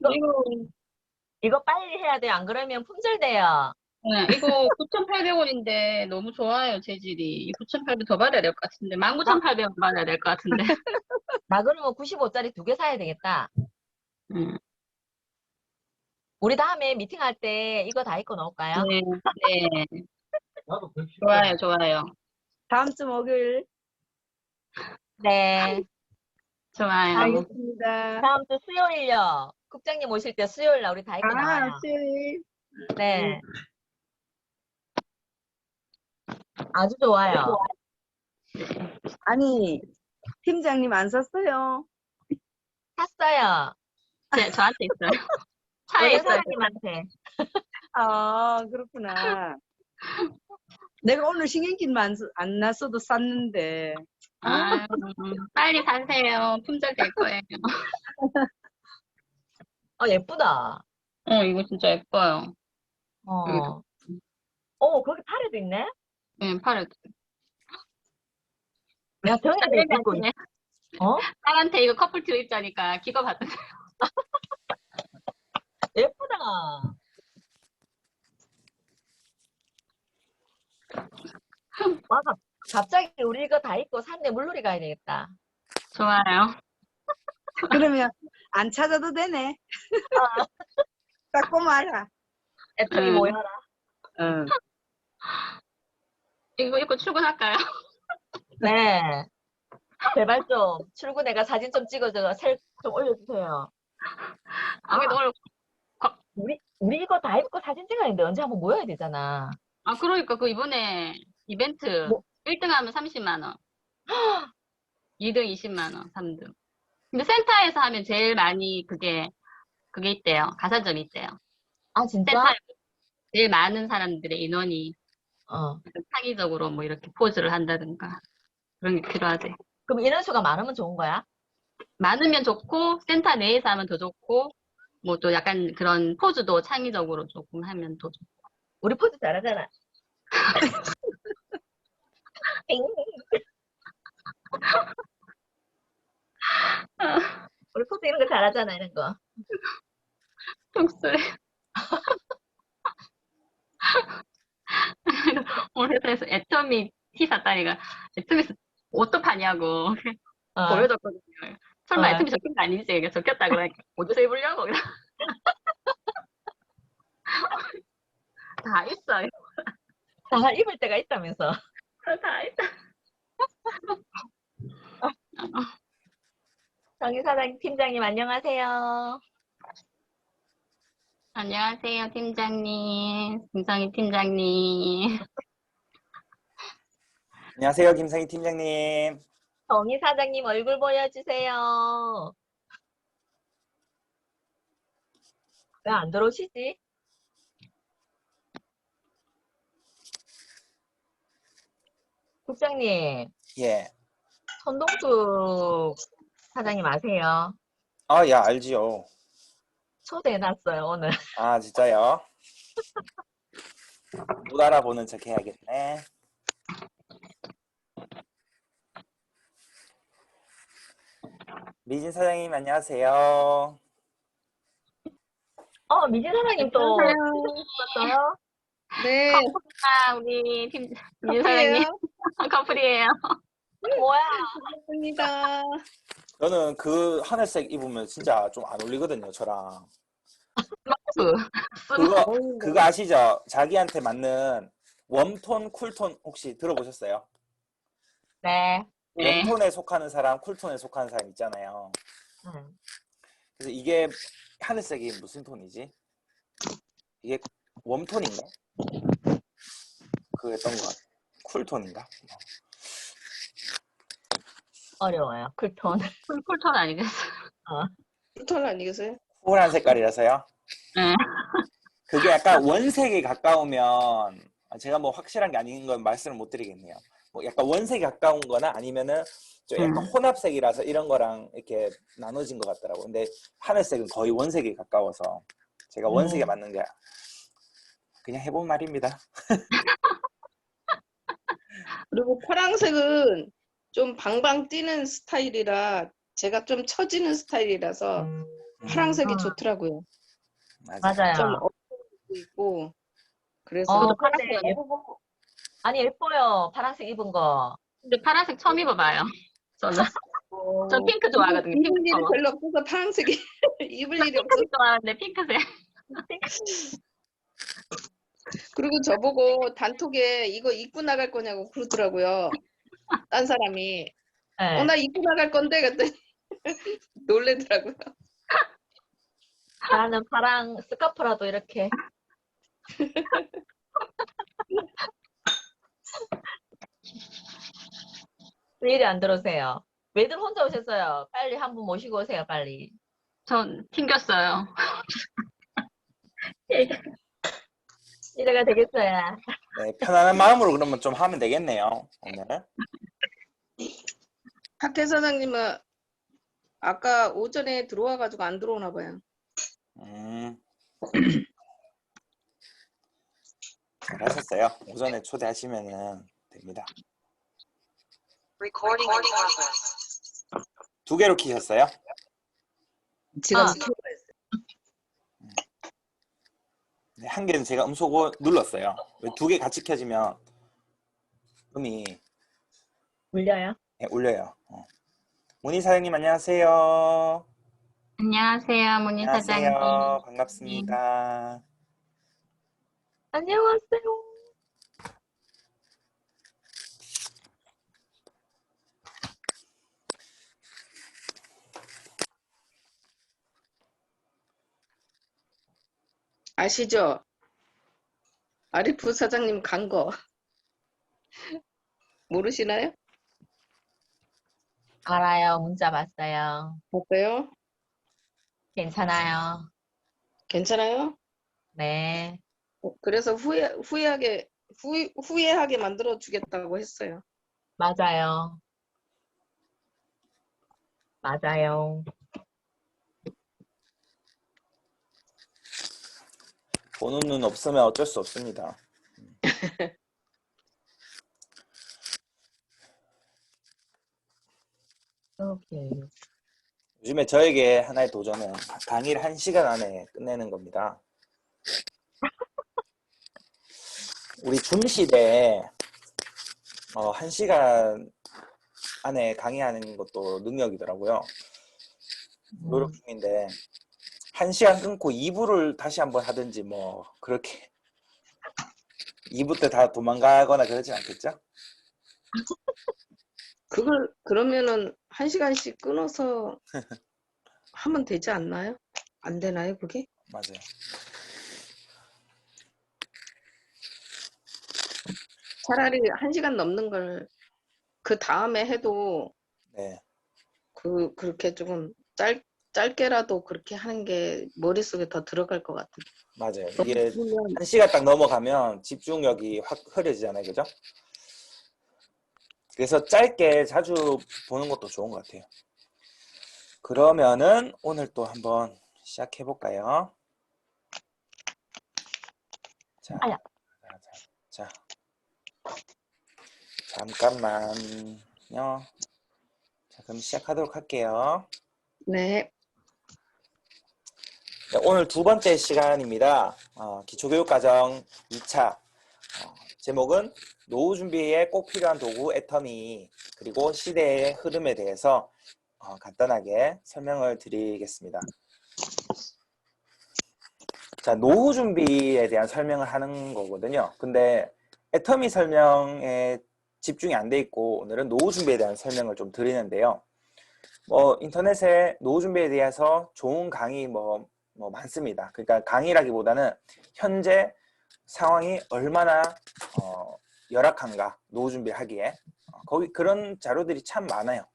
이거, 이거, 이거 빨리 해야 돼요. 안 그러면 품절돼요. 네, 이거 9,800원인데 너무 좋아요, 재질이. 9,800원 더 받아야 될 것 같은데. 나, 19,800원 받아야 될 것 같은데. 나 그러면 95짜리 2개 사야 되겠다. 음, 우리 다음에 미팅할 때 이거 다 입고 나올까요? 네, 네. 좋아요, 좋아요. 다음 주 목요일. 네. 다음, 좋아요. 알겠습니다. 다음 주 수요일요. 국장님 오실 때 수요일 날 우리 다 입고 나와요. 수요일. 네. 아주 좋아요. 아니, 팀장님 안 샀어요? 샀어요. 네, 저한테 있어요. 차에 은혜 있어요. 사장님한테. 아, 그렇구나. 내가 오늘 신경질만 안 났어도 샀는데. 아, 빨리 사세요. 품절 될 거예요. 예쁘다. 이거 진짜 예뻐요. 여기도. 어. 거기 팔에도 있네? 네, 팔을. 내가 정해져 입고 있, 딸한테, 어? 딸한테 이거 커플티 입자니까 기가 받았어요. 예쁘다. 와, 갑자기 우리 이거 다 입고 산내 물놀이 가야 되겠다. 좋아요. 그러면 안 찾아도 되네. 딱 꼬마라. 애통이 음. 모여라. 응. 이거 입고 출근할까요? 네. 제발 좀 출근해가 사진 좀 찍어줘. 좀 올려주세요. 아, 여기도 오늘, 우리 이거 다 입고 사진 찍어야 되는데 언제 한번 모여야 되잖아. 그러니까 그 이번에 이벤트 뭐, 1등 하면 30만 원, 2등 20만 원, 3등. 근데 센터에서 하면 제일 많이 그게 있대요. 가산점이 있대요. 아, 진짜? 센터에 제일 많은 사람들의 인원이 어. 창의적으로 뭐 이렇게 포즈를 한다든가 그런 게 필요하대. 그럼 인원수가 많으면 좋은 거야? 많으면 좋고 센터 내에서 하면 더 좋고 뭐 또 약간 그런 포즈도 창의적으로 조금 하면 더 좋고. 우리 포즈 잘하잖아. 우리 포즈 이런 거 잘하잖아, 이런 거. 톡소리. 오늘 회사에서 애터미 티 샀다니까 애터미에서 옷도 파냐고 어, 보여줬거든요. 설마 어. 애터미 적힌 거 아니지? 이게 적혔다 그러니까 어디서 입으려고? 다 있어요. 다 입을 때가 있다면서. 다 있다. 정의사장 팀장님, 안녕하세요. 안녕하세요, 팀장님. 김성희 팀장님. 안녕하세요, 김상희 팀장님. 정의사장님 얼굴 보여주세요. 왜 안 들어오시지? 국장님, 예. 천동숙 사장님 아세요? 아, 야, 알지요. 초대해놨어요, 오늘. 아, 진짜요? 못 알아보는 척 해야겠네. 미진 사장님, 안녕하세요. 미진 사장님 또 오셨어요? 네. 커플이다, 우리 김 사장님. 커플이에요. 뭐야? 반갑습니다. 저는 그 하늘색 입으면 진짜 좀 안 어울리거든요, 저랑. 그거 아시죠? 자기한테 맞는 웜톤, 쿨톤 혹시 들어보셨어요? 네. 네. 웜톤에 속하는 사람, 쿨톤에 속하는 사람 있잖아요. 음. 그래서 이게 하늘색이 무슨 톤이지? 이게 웜톤인가? 그랬던 것 같아요. 쿨톤인가? 어려워요. 쿨톤. 쿨톤 아니겠어요? 톤 아니겠어요? 쿨한 색깔이라서요. 네. 그게 약간 원색에 가까우면 제가 뭐 확실한 게 아닌 건 말씀을 못 드리겠네요. 뭐 약간 원색에 가까운 거나 아니면은 좀 약간 혼합색이라서 이런 거랑 이렇게 나눠진 것 같더라고요. 근데 하늘색은 거의 원색에 가까워서 제가 원색에 맞는 게 그냥 해본 말입니다. 그리고 파랑색은 좀 방방 뛰는 스타일이라 제가 좀 처지는 스타일이라서 파란색이 음. 좋더라고요. 맞아요. 좀 맞아요. 어두도 있고 그래서 저도 근데 파란색 아니 예뻐요. 파란색 입은 거. 근데 파란색 처음 입어봐요. 저는. 전 핑크 좋아하거든요. 입을 핑크 일이 컬러. 별로 없어서 파란색이 입을 일이 없어서. 핑크색 좋아하는데 핑크색. 그리고 저보고 단톡에 이거 입고 나갈 거냐고 그러더라고요. 딴 사람이. 네. 나 입고 나갈 건데 그랬더니 놀래더라고요. 나는 파랑 스카프라도 이렇게. 왜 이리 안 들어오세요? 왜들 혼자 오셨어요? 빨리 한 분 모시고 오세요, 빨리. 전 튕겼어요. 이래가 되겠어요. 네, 편안한 마음으로 그러면 좀 하면 되겠네요. 오늘. 학회 사장님은 아까 오전에 들어와가지고 안 들어오나 봐요. 잘하셨어요. 오전에 초대하시면 됩니다. 두 개로 키셨어요? 지금 아. 네, 한 개는 제가 음소거 눌렀어요. 두 개 같이 켜지면 음이 울려요? 네, 울려요. 문희 사장님 안녕하세요. 안녕하세요, 문희 사장님. 안녕하세요. 반갑습니다. 안녕하세요. 아시죠? 아리프 사장님 간 거. 모르시나요? 알아요. 문자 봤어요. 봤어요? 괜찮아요. 괜찮아요? 네. 그래서 후회하게 만들어 주겠다고 했어요. 맞아요. 맞아요. 보는 눈 없으면 어쩔 수 없습니다. 오케이. 요즘에 저에게 하나의 도전은 강의를 1시간 안에 끝내는 겁니다. 우리 줌시대에 1시간 안에 강의하는 것도 능력이더라고요. 노력 중인데 1시간 끊고 2부를 다시 한번 하든지 뭐 그렇게 2부 때 다 도망가거나 그러진 않겠죠? 그러면은 1시간씩 끊어서 하면 되지 않나요? 안 되나요, 그게? 맞아요. 차라리 1시간 넘는 걸 그 다음에 해도 네, 그렇게 조금 짧게라도 그렇게 하는 게 머릿속에 더 들어갈 것 같아요. 맞아요. 너무 이게 길면 1시간 딱 넘어가면 집중력이 확 흐려지잖아요, 그죠? 그래서 짧게 자주 보는 것도 좋은 것 같아요. 그러면은 오늘 또 한번 시작해 볼까요? 자, 아야. 자, 잠깐만요. 자, 그럼 시작하도록 할게요. 네. 네, 오늘 두 번째 시간입니다. 기초교육과정 2차. 제목은 노후 준비에 꼭 필요한 도구 애터미 그리고 시대의 흐름에 대해서 간단하게 설명을 드리겠습니다. 자, 노후 준비에 대한 설명을 하는 거거든요. 근데 애터미 설명에 집중이 안 돼 있고 오늘은 노후 준비에 대한 설명을 좀 드리는데요. 인터넷에 노후 준비에 대해서 좋은 강의 많습니다. 그러니까 강의라기보다는 현재 상황이 얼마나 열악한가 노후 준비를 하기에 거기 그런 자료들이 참 많아요.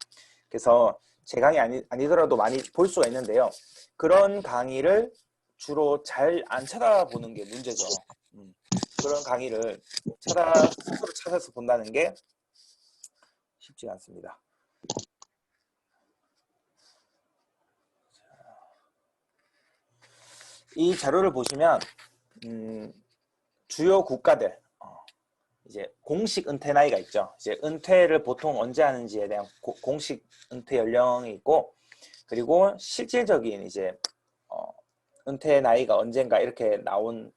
그래서 제 강의 아니더라도 많이 볼 수가 있는데요. 그런 강의를 주로 잘 안 쳐다보는 게 문제죠. 그런 강의를 스스로 찾아서 본다는 게 쉽지가 않습니다. 이 자료를 보시면 주요 국가들 이제 공식 은퇴 나이가 있죠. 이제 은퇴를 보통 언제 하는지에 대한 공식 은퇴 연령이 있고, 그리고 실질적인 이제 은퇴 나이가 언젠가 이렇게 나온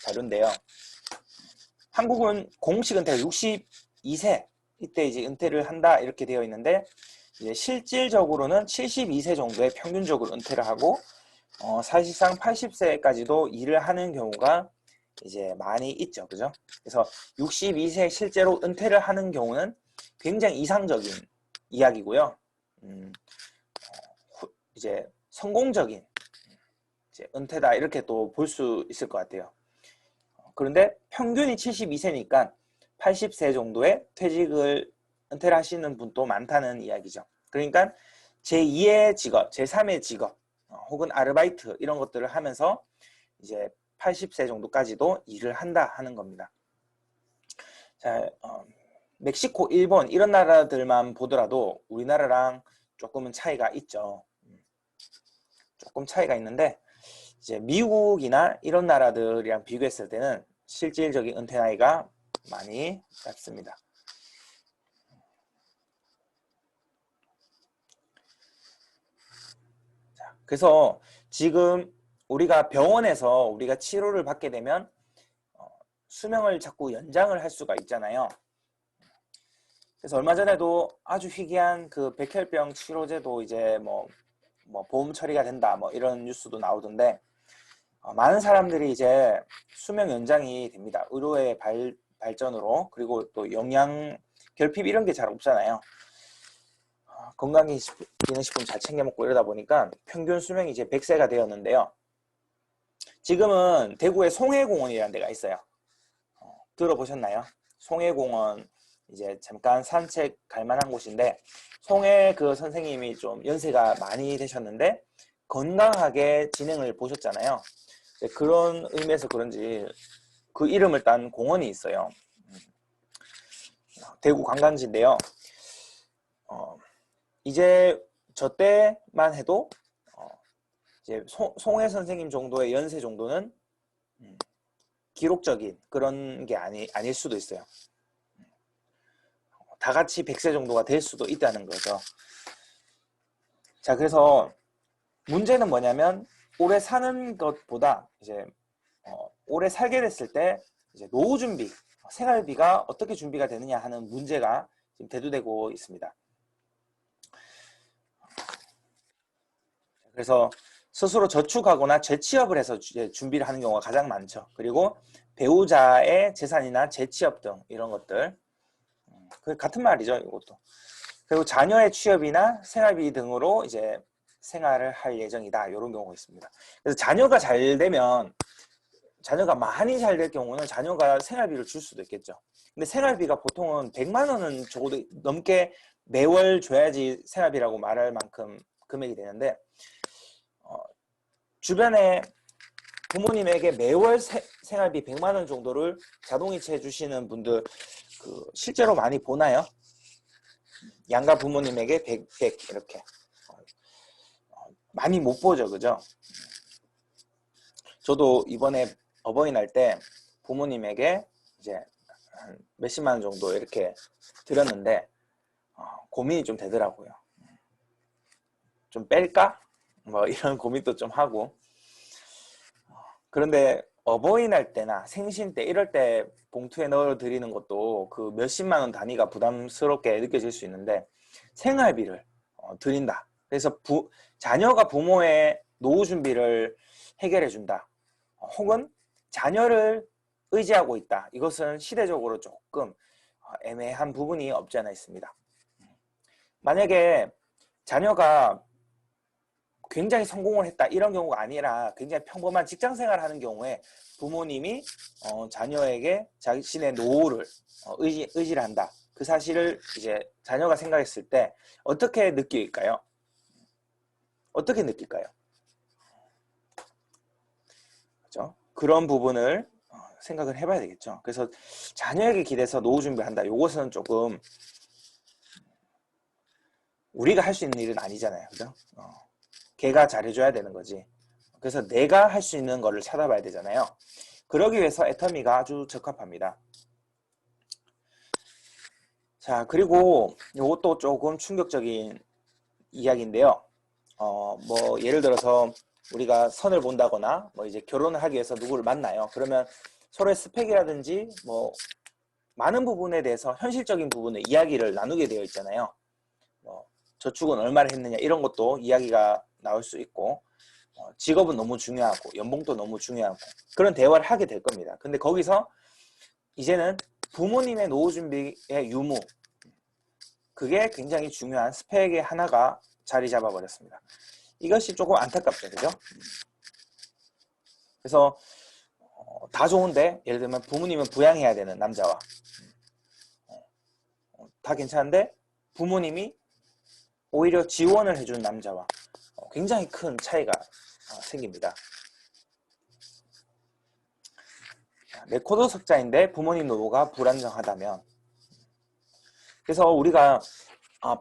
자료인데요. 한국은 공식 은퇴가 62세 이때 이제 은퇴를 한다 이렇게 되어 있는데 이제 실질적으로는 72세 정도에 평균적으로 은퇴를 하고 사실상 80세까지도 일을 하는 경우가 이제 많이 있죠, 그죠? 그래서 62세 실제로 은퇴를 하는 경우는 굉장히 이상적인 이야기고요. 이제 성공적인 이제 은퇴다 이렇게 또 볼 수 있을 것 같아요. 그런데 평균이 72세니까 80세 정도의 퇴직을 은퇴를 하시는 분도 많다는 이야기죠. 그러니까 제2의 직업, 제3의 직업 혹은 아르바이트 이런 것들을 하면서 이제 80세 정도까지도 일을 한다 하는 겁니다. 자, 멕시코, 일본 이런 나라들만 보더라도 우리나라랑 조금은 차이가 있죠. 조금 차이가 있는데 이제 미국이나 이런 나라들이랑 비교했을 때는 실질적인 은퇴 나이가 많이 낮습니다. 자, 그래서 지금 우리가 병원에서 우리가 치료를 받게 되면 수명을 자꾸 연장을 할 수가 있잖아요. 그래서 얼마 전에도 아주 희귀한 그 백혈병 치료제도 이제 뭐 보험 처리가 된다 뭐 이런 뉴스도 나오던데 많은 사람들이 이제 수명 연장이 됩니다. 의료의 발전으로. 그리고 또 영양 결핍 이런 게 잘 없잖아요. 건강기능식품 잘 챙겨 먹고 이러다 보니까 평균 수명이 이제 100세가 되었는데요. 지금은 대구에 송해공원이라는 데가 있어요. 들어보셨나요? 송해공원 이제 잠깐 산책 갈 만한 곳인데 송해 그 선생님이 좀 연세가 많이 되셨는데 건강하게 진행을 보셨잖아요. 그런 의미에서 그런지 그 이름을 딴 공원이 있어요. 대구 관광지인데요. 이제 저 때만 해도 이제 송해 선생님 정도의 연세 정도는 기록적인 그런 게 아닐 수도 있어요. 다 같이 100세 정도가 될 수도 있다는 거죠. 자, 그래서 문제는 뭐냐면 오래 사는 것보다 이제 오래 살게 됐을 때 이제 노후 준비, 생활비가 어떻게 준비가 되느냐 하는 문제가 지금 대두되고 있습니다. 그래서 스스로 저축하거나 재취업을 해서 준비를 하는 경우가 가장 많죠. 그리고 배우자의 재산이나 재취업 등 이런 것들 그 같은 말이죠, 이것도. 그리고 자녀의 취업이나 생활비 등으로 이제 생활을 할 예정이다. 이런 경우가 있습니다. 그래서 자녀가 잘 되면 자녀가 많이 잘 될 경우는 자녀가 생활비를 줄 수도 있겠죠. 근데 생활비가 보통은 100만 원은 적어도 넘게 매월 줘야지 생활비라고 말할 만큼 금액이 되는데 주변에 부모님에게 매월 생활비 100만 원 정도를 자동이체 해주시는 분들 실제로 많이 보나요? 양가 부모님에게 100 이렇게 많이 못 보죠, 그죠? 저도 이번에 어버이날 때 부모님에게 이제 한 몇십만 원 정도 이렇게 드렸는데 고민이 좀 되더라고요. 좀 뺄까? 뭐 이런 고민도 좀 하고. 그런데 어버이날 때나 생신 때 이럴 때 봉투에 넣어 드리는 것도 그 몇십만 원 단위가 부담스럽게 느껴질 수 있는데 생활비를 드린다. 그래서 자녀가 부모의 노후 준비를 해결해 준다. 혹은 자녀를 의지하고 있다. 이것은 시대적으로 조금 애매한 부분이 없지 않아 있습니다. 만약에 자녀가 굉장히 성공을 했다 이런 경우가 아니라 굉장히 평범한 직장 생활을 하는 경우에 부모님이 자녀에게 자신의 노후를 의지를 한다. 그 사실을 이제 자녀가 생각했을 때 어떻게 느낄까요? 어떻게 느낄까요? 그렇죠? 그런 부분을 생각을 해봐야 되겠죠. 그래서 자녀에게 기대서 노후 준비한다. 이것은 조금 우리가 할 수 있는 일은 아니잖아요. 그죠? 걔가 잘해줘야 되는 거지. 그래서 내가 할 수 있는 거를 찾아봐야 되잖아요. 그러기 위해서 애터미가 아주 적합합니다. 자, 그리고 이것도 조금 충격적인 이야기인데요. 뭐 예를 들어서 우리가 선을 본다거나 뭐 이제 결혼을 하기 위해서 누구를 만나요. 그러면 서로의 스펙이라든지 뭐 많은 부분에 대해서 현실적인 부분의 이야기를 나누게 되어 있잖아요. 뭐 저축은 얼마를 했느냐 이런 것도 이야기가 나올 수 있고 직업은 너무 중요하고 연봉도 너무 중요하고 그런 대화를 하게 될 겁니다. 근데 거기서 이제는 부모님의 노후 준비의 유무, 그게 굉장히 중요한 스펙의 하나가 자리 잡아 버렸습니다. 이것이 조금 안타깝죠, 그죠? 그래서 다 좋은데 예를 들면 부모님은 부양해야 되는 남자와 다 괜찮은데 부모님이 오히려 지원을 해주는 남자와 굉장히 큰 차이가 생깁니다. 레코드 석자인데 부모님 노후가 불안정하다면, 그래서 우리가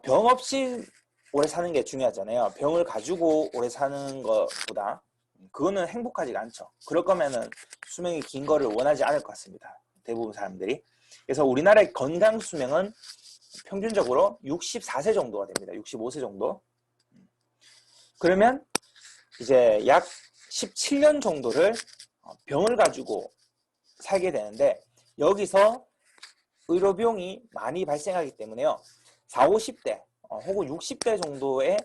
병 없이 오래 사는 게 중요하잖아요. 병을 가지고 오래 사는 것보다 그거는 행복하지가 않죠. 그럴 거면은 수명이 긴 거를 원하지 않을 것 같습니다. 대부분 사람들이. 그래서 우리나라의 건강 수명은 평균적으로 64세 정도가 됩니다. 65세 정도. 그러면 이제 약 17년 정도를 병을 가지고 살게 되는데, 여기서 의료비용이 많이 발생하기 때문에요. 40, 50대 혹은 60대 정도의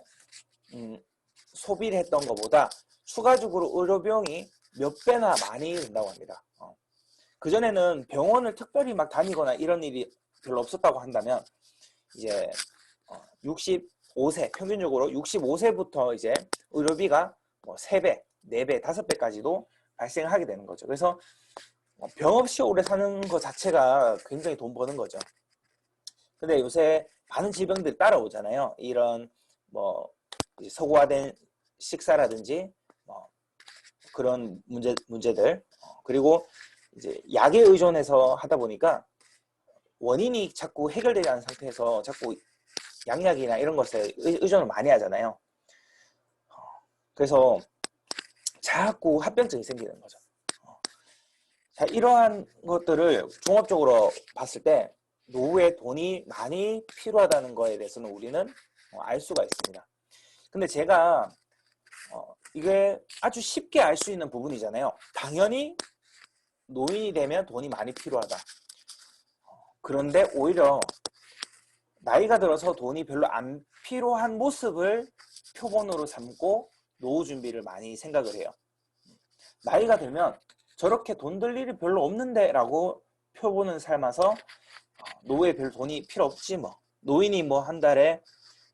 소비를 했던 것보다 추가적으로 의료비용이 몇 배나 많이 든다고 합니다. 그전에는 병원을 특별히 막 다니거나 이런 일이 별로 없었다고 한다면, 이제 65세, 평균적으로 65세부터 이제 의료비가 뭐 3배, 4배, 5배까지도 발생하게 되는 거죠. 그래서 병 없이 오래 사는 것 자체가 굉장히 돈 버는 거죠. 근데 요새 많은 질병들이 따라오잖아요. 이런 뭐 서구화된 식사라든지 뭐 그런 문제들, 그리고 이제 약에 의존해서 하다 보니까 원인이 자꾸 해결되지 않은 상태에서 자꾸 양약이나 이런 것에 의존을 많이 하잖아요. 그래서 자꾸 합병증이 생기는 거죠. 자, 이러한 것들을 종합적으로 봤을 때 노후에 돈이 많이 필요하다는 거에 대해서는 우리는 알 수가 있습니다. 근데 제가 이게 아주 쉽게 알 수 있는 부분이잖아요. 당연히 노인이 되면 돈이 많이 필요하다. 그런데 오히려 나이가 들어서 돈이 별로 안 필요한 모습을 표본으로 삼고 노후 준비를 많이 생각을 해요. 나이가 들면 저렇게 돈 들 일이 별로 없는데 라고 표본을 삼아서 노후에 별 돈이 필요 없지 뭐, 노인이 뭐 한 달에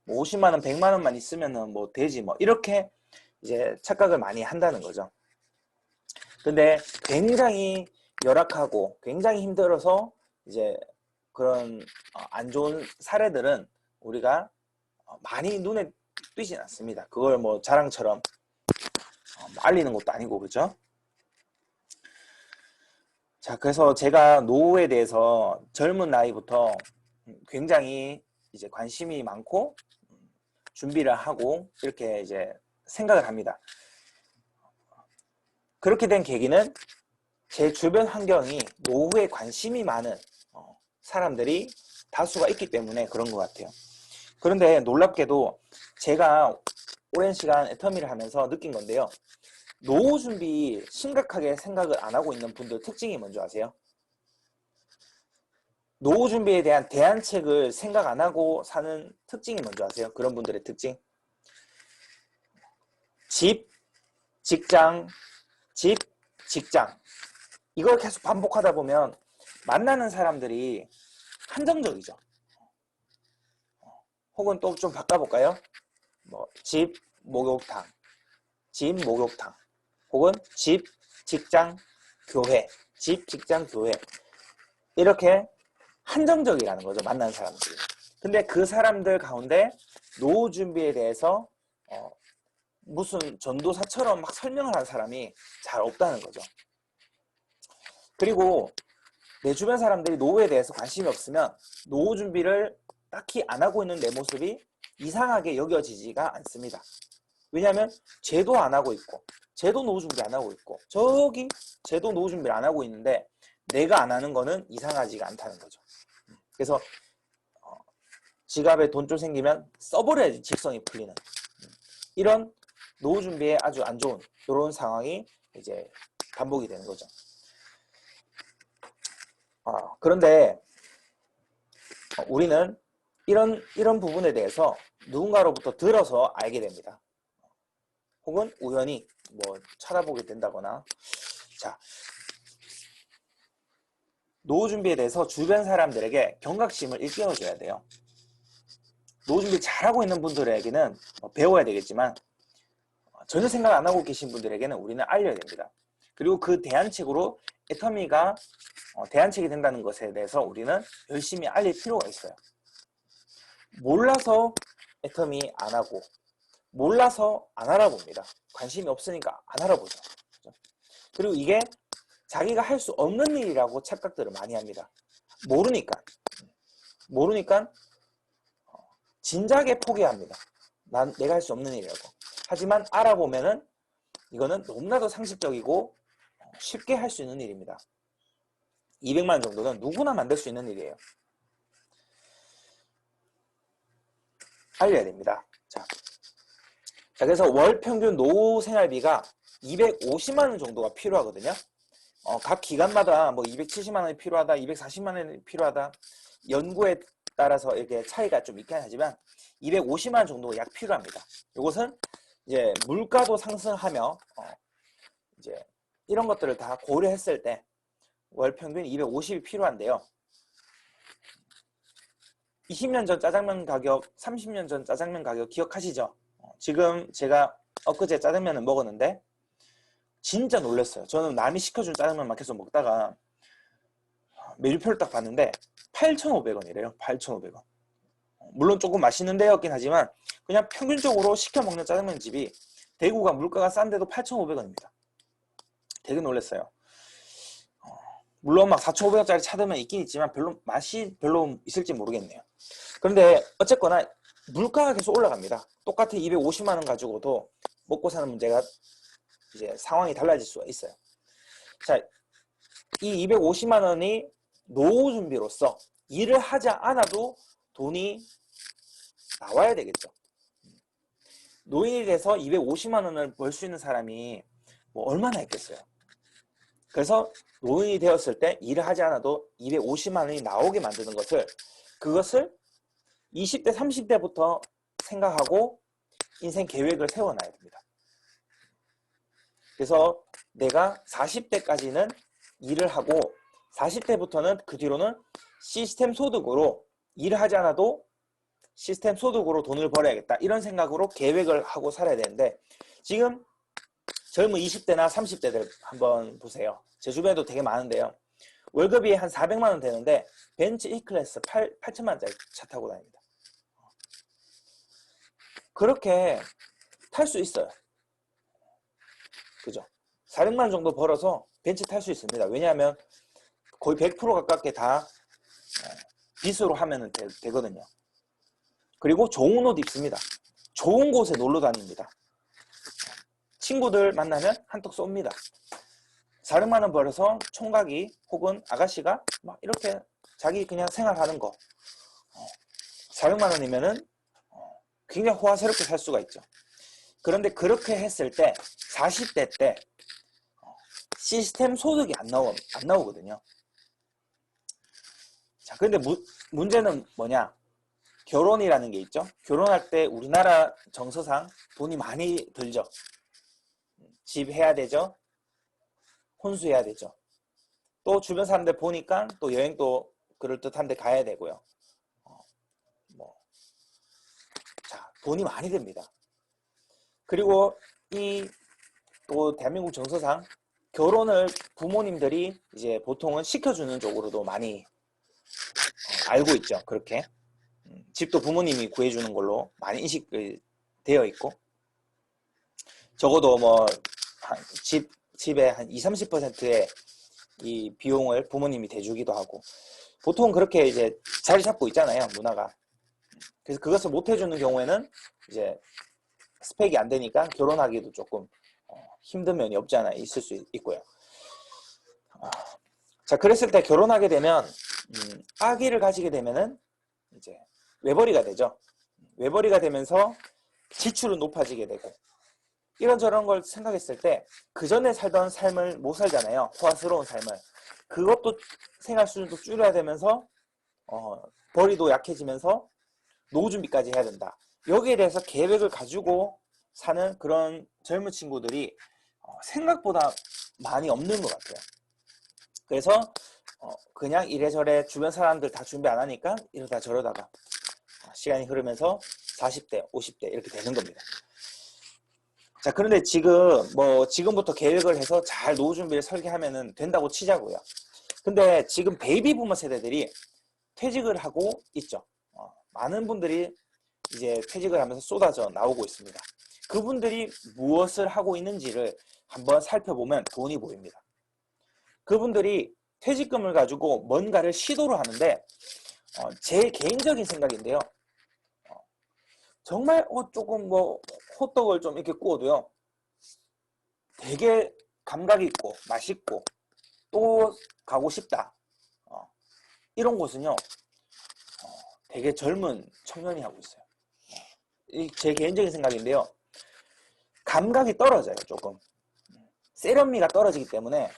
뭐 50만 원 100만 원만 있으면은 뭐 되지 뭐, 이렇게 이제 착각을 많이 한다는 거죠. 근데 굉장히 열악하고 굉장히 힘들어서 이제 그런 안 좋은 사례들은 우리가 많이 눈에 띄진 않습니다. 그걸 뭐 자랑처럼 알리는 것도 아니고, 그죠? 자, 그래서 제가 노후에 대해서 젊은 나이부터 굉장히 이제 관심이 많고 준비를 하고 이렇게 이제 생각을 합니다. 그렇게 된 계기는 제 주변 환경이 노후에 관심이 많은 사람들이 다수가 있기 때문에 그런 것 같아요. 그런데 놀랍게도 제가 오랜 시간 애터미를 하면서 느낀 건데요. 노후 준비 심각하게 생각을 안 하고 있는 분들 특징이 뭔지 아세요? 노후 준비에 대한 대안책을 생각 안 하고 사는 특징이 뭔지 아세요? 그런 분들의 특징. 집, 직장, 집, 직장. 이걸 계속 반복하다 보면 만나는 사람들이 한정적이죠. 혹은 또 좀 바꿔볼까요? 뭐 집, 목욕탕, 집, 목욕탕, 혹은 집, 직장, 교회, 집, 직장, 교회. 이렇게 한정적이라는 거죠, 만나는 사람들이. 근데 그 사람들 가운데 노후 준비에 대해서 무슨 전도사처럼 막 설명을 하는 사람이 잘 없다는 거죠. 그리고 내 주변 사람들이 노후에 대해서 관심이 없으면 노후 준비를 딱히 안 하고 있는 내 모습이 이상하게 여겨지지가 않습니다. 왜냐하면 쟤도 안 하고 있고, 쟤도 노후 준비 안 하고 있고, 저기 쟤도 노후 준비를 안 하고 있는데 내가 안 하는 거는 이상하지가 않다는 거죠. 그래서 지갑에 돈 좀 생기면 써버려야지 직성이 풀리는 이런 노후 준비에 아주 안 좋은 이런 상황이 이제 반복이 되는 거죠. 그런데 우리는 이런 부분에 대해서 누군가로부터 들어서 알게 됩니다. 혹은 우연히 뭐 찾아보게 된다거나. 자, 노후 준비에 대해서 주변 사람들에게 경각심을 일깨워줘야 돼요. 노후 준비 잘하고 있는 분들에게는 배워야 되겠지만 전혀 생각 안 하고 계신 분들에게는 우리는 알려야 됩니다. 그리고 그 대안책으로 애터미가 대안책이 된다는 것에 대해서 우리는 열심히 알릴 필요가 있어요. 몰라서 애터미 안 하고, 몰라서 안 알아봅니다. 관심이 없으니까 안 알아보죠. 그리고 이게 자기가 할 수 없는 일이라고 착각들을 많이 합니다. 모르니까 진작에 포기합니다. 내가 할 수 없는 일이라고. 하지만 알아보면은 이거는 너무나도 상식적이고 쉽게 할 수 있는 일입니다. 200만 원 정도는 누구나 만들 수 있는 일이에요. 알려야 됩니다. 자, 그래서 월 평균 노후 생활비가 250만 원 정도가 필요하거든요. 각 기관마다 뭐 270만 원이 필요하다, 240만 원이 필요하다, 연구에 따라서 이렇게 차이가 좀 있긴 하지만 250만 원 정도가 약 필요합니다. 이것은 이제 물가도 상승하며 이제 이런 것들을 다 고려했을 때 월 평균 250이 필요한데요. 20년 전 짜장면 가격, 30년 전 짜장면 가격 기억하시죠? 지금 제가 엊그제 짜장면을 먹었는데 진짜 놀랐어요. 저는 남이 시켜준 짜장면만 계속 먹다가 메뉴표를 딱 봤는데 8,500원이래요. 8,500원. 물론 조금 맛있는 데였긴 하지만 그냥 평균적으로 시켜 먹는 짜장면 집이 대구가 물가가 싼데도 8,500원입니다. 되게 놀랐어요. 물론 막 4,500원짜리 차들면 있긴 있지만 맛이 별로 있을지 모르겠네요. 그런데 어쨌거나 물가가 계속 올라갑니다. 똑같은 250만 원 가지고도 먹고 사는 문제가 이제 상황이 달라질 수가 있어요. 자, 이 250만 원이 노후 준비로서 일을 하지 않아도 돈이 나와야 되겠죠. 노인이 돼서 250만 원을 벌 수 있는 사람이 뭐 얼마나 있겠어요. 그래서 노인이 되었을 때 일을 하지 않아도 250만 원이 나오게 만드는 그것을 20대, 30대부터 생각하고 인생 계획을 세워놔야 됩니다. 그래서 내가 40대까지는 일을 하고 40대부터는 그 뒤로는 시스템 소득으로 일을 하지 않아도 시스템 소득으로 돈을 벌어야겠다. 이런 생각으로 계획을 하고 살아야 되는데 지금 젊은 20대나 30대들 한번 보세요. 제 주변에도 되게 많은데요. 월급이 한 400만 원 되는데 벤츠 E클래스 8천만 원짜리 차 타고 다닙니다. 그렇게 탈 수 있어요. 그죠? 400만 원 정도 벌어서 벤츠 탈 수 있습니다. 왜냐하면 거의 100% 가깝게 다 빚으로 하면 되거든요. 그리고 좋은 옷 입습니다. 좋은 곳에 놀러 다닙니다. 친구들 만나면 한턱 쏩니다. 400만 원 벌어서 총각이 혹은 아가씨가 막 이렇게 자기 그냥 생활하는 거 400만 원이면은 굉장히 호화스럽게 살 수가 있죠. 그런데 그렇게 했을 때 40대 때 시스템 소득이 안 나오거든요. 자, 그런데 문제는 뭐냐? 결혼이라는 게 있죠. 결혼할 때 우리나라 정서상 돈이 많이 들죠. 집 해야 되죠. 혼수해야 되죠. 또 주변 사람들 보니까 또 여행도 그럴듯한 데 가야 되고요. 자, 돈이 많이 듭니다. 그리고 또 대한민국 정서상 결혼을 부모님들이 이제 보통은 시켜주는 쪽으로도 많이 알고 있죠. 그렇게 집도 부모님이 구해주는 걸로 많이 인식되어 있고 적어도 뭐 집의 한 20-30%의 이 비용을 부모님이 대주기도 하고 보통 그렇게 이제 자리 잡고 있잖아요, 문화가. 그래서 그것을 못 해주는 경우에는 이제 스펙이 안 되니까 결혼하기도 조금 힘든 면이 없지 않아 있을 수 있고요. 자, 그랬을 때 결혼하게 되면 아기를 가지게 되면은 이제 외벌이가 되죠. 외벌이가 되면서 지출은 높아지게 되고 이런저런 걸 생각했을 때 그 전에 살던 삶을 못 살잖아요. 호화스러운 삶을. 그것도 생활 수준도 줄여야 되면서 벌이도 약해지면서 노후 준비까지 해야 된다. 여기에 대해서 계획을 가지고 사는 그런 젊은 친구들이 생각보다 많이 없는 것 같아요. 그래서 그냥 이래저래 주변 사람들 다 준비 안 하니까 이러다 저러다가 시간이 흐르면서 40대, 50대 이렇게 되는 겁니다. 자, 그런데 지금부터 계획을 해서 잘 노후 준비를 설계하면 된다고 치자고요. 근데 지금 베이비 부머 세대들이 퇴직을 하고 있죠. 많은 분들이 이제 퇴직을 하면서 쏟아져 나오고 있습니다. 그분들이 무엇을 하고 있는지를 한번 살펴보면 돈이 보입니다. 그분들이 퇴직금을 가지고 뭔가를 시도를 하는데 제 개인적인 생각인데요. 정말 조금 호떡을 좀 이렇게 구워도요. 되게 감각 있고 맛있고 또 가고 싶다. 이런 곳은요. 되게 젊은 청년이 하고 있어요. 제 개인적인 생각인데요. 감각이 떨어져요. 조금. 세련미가 떨어지기 때문에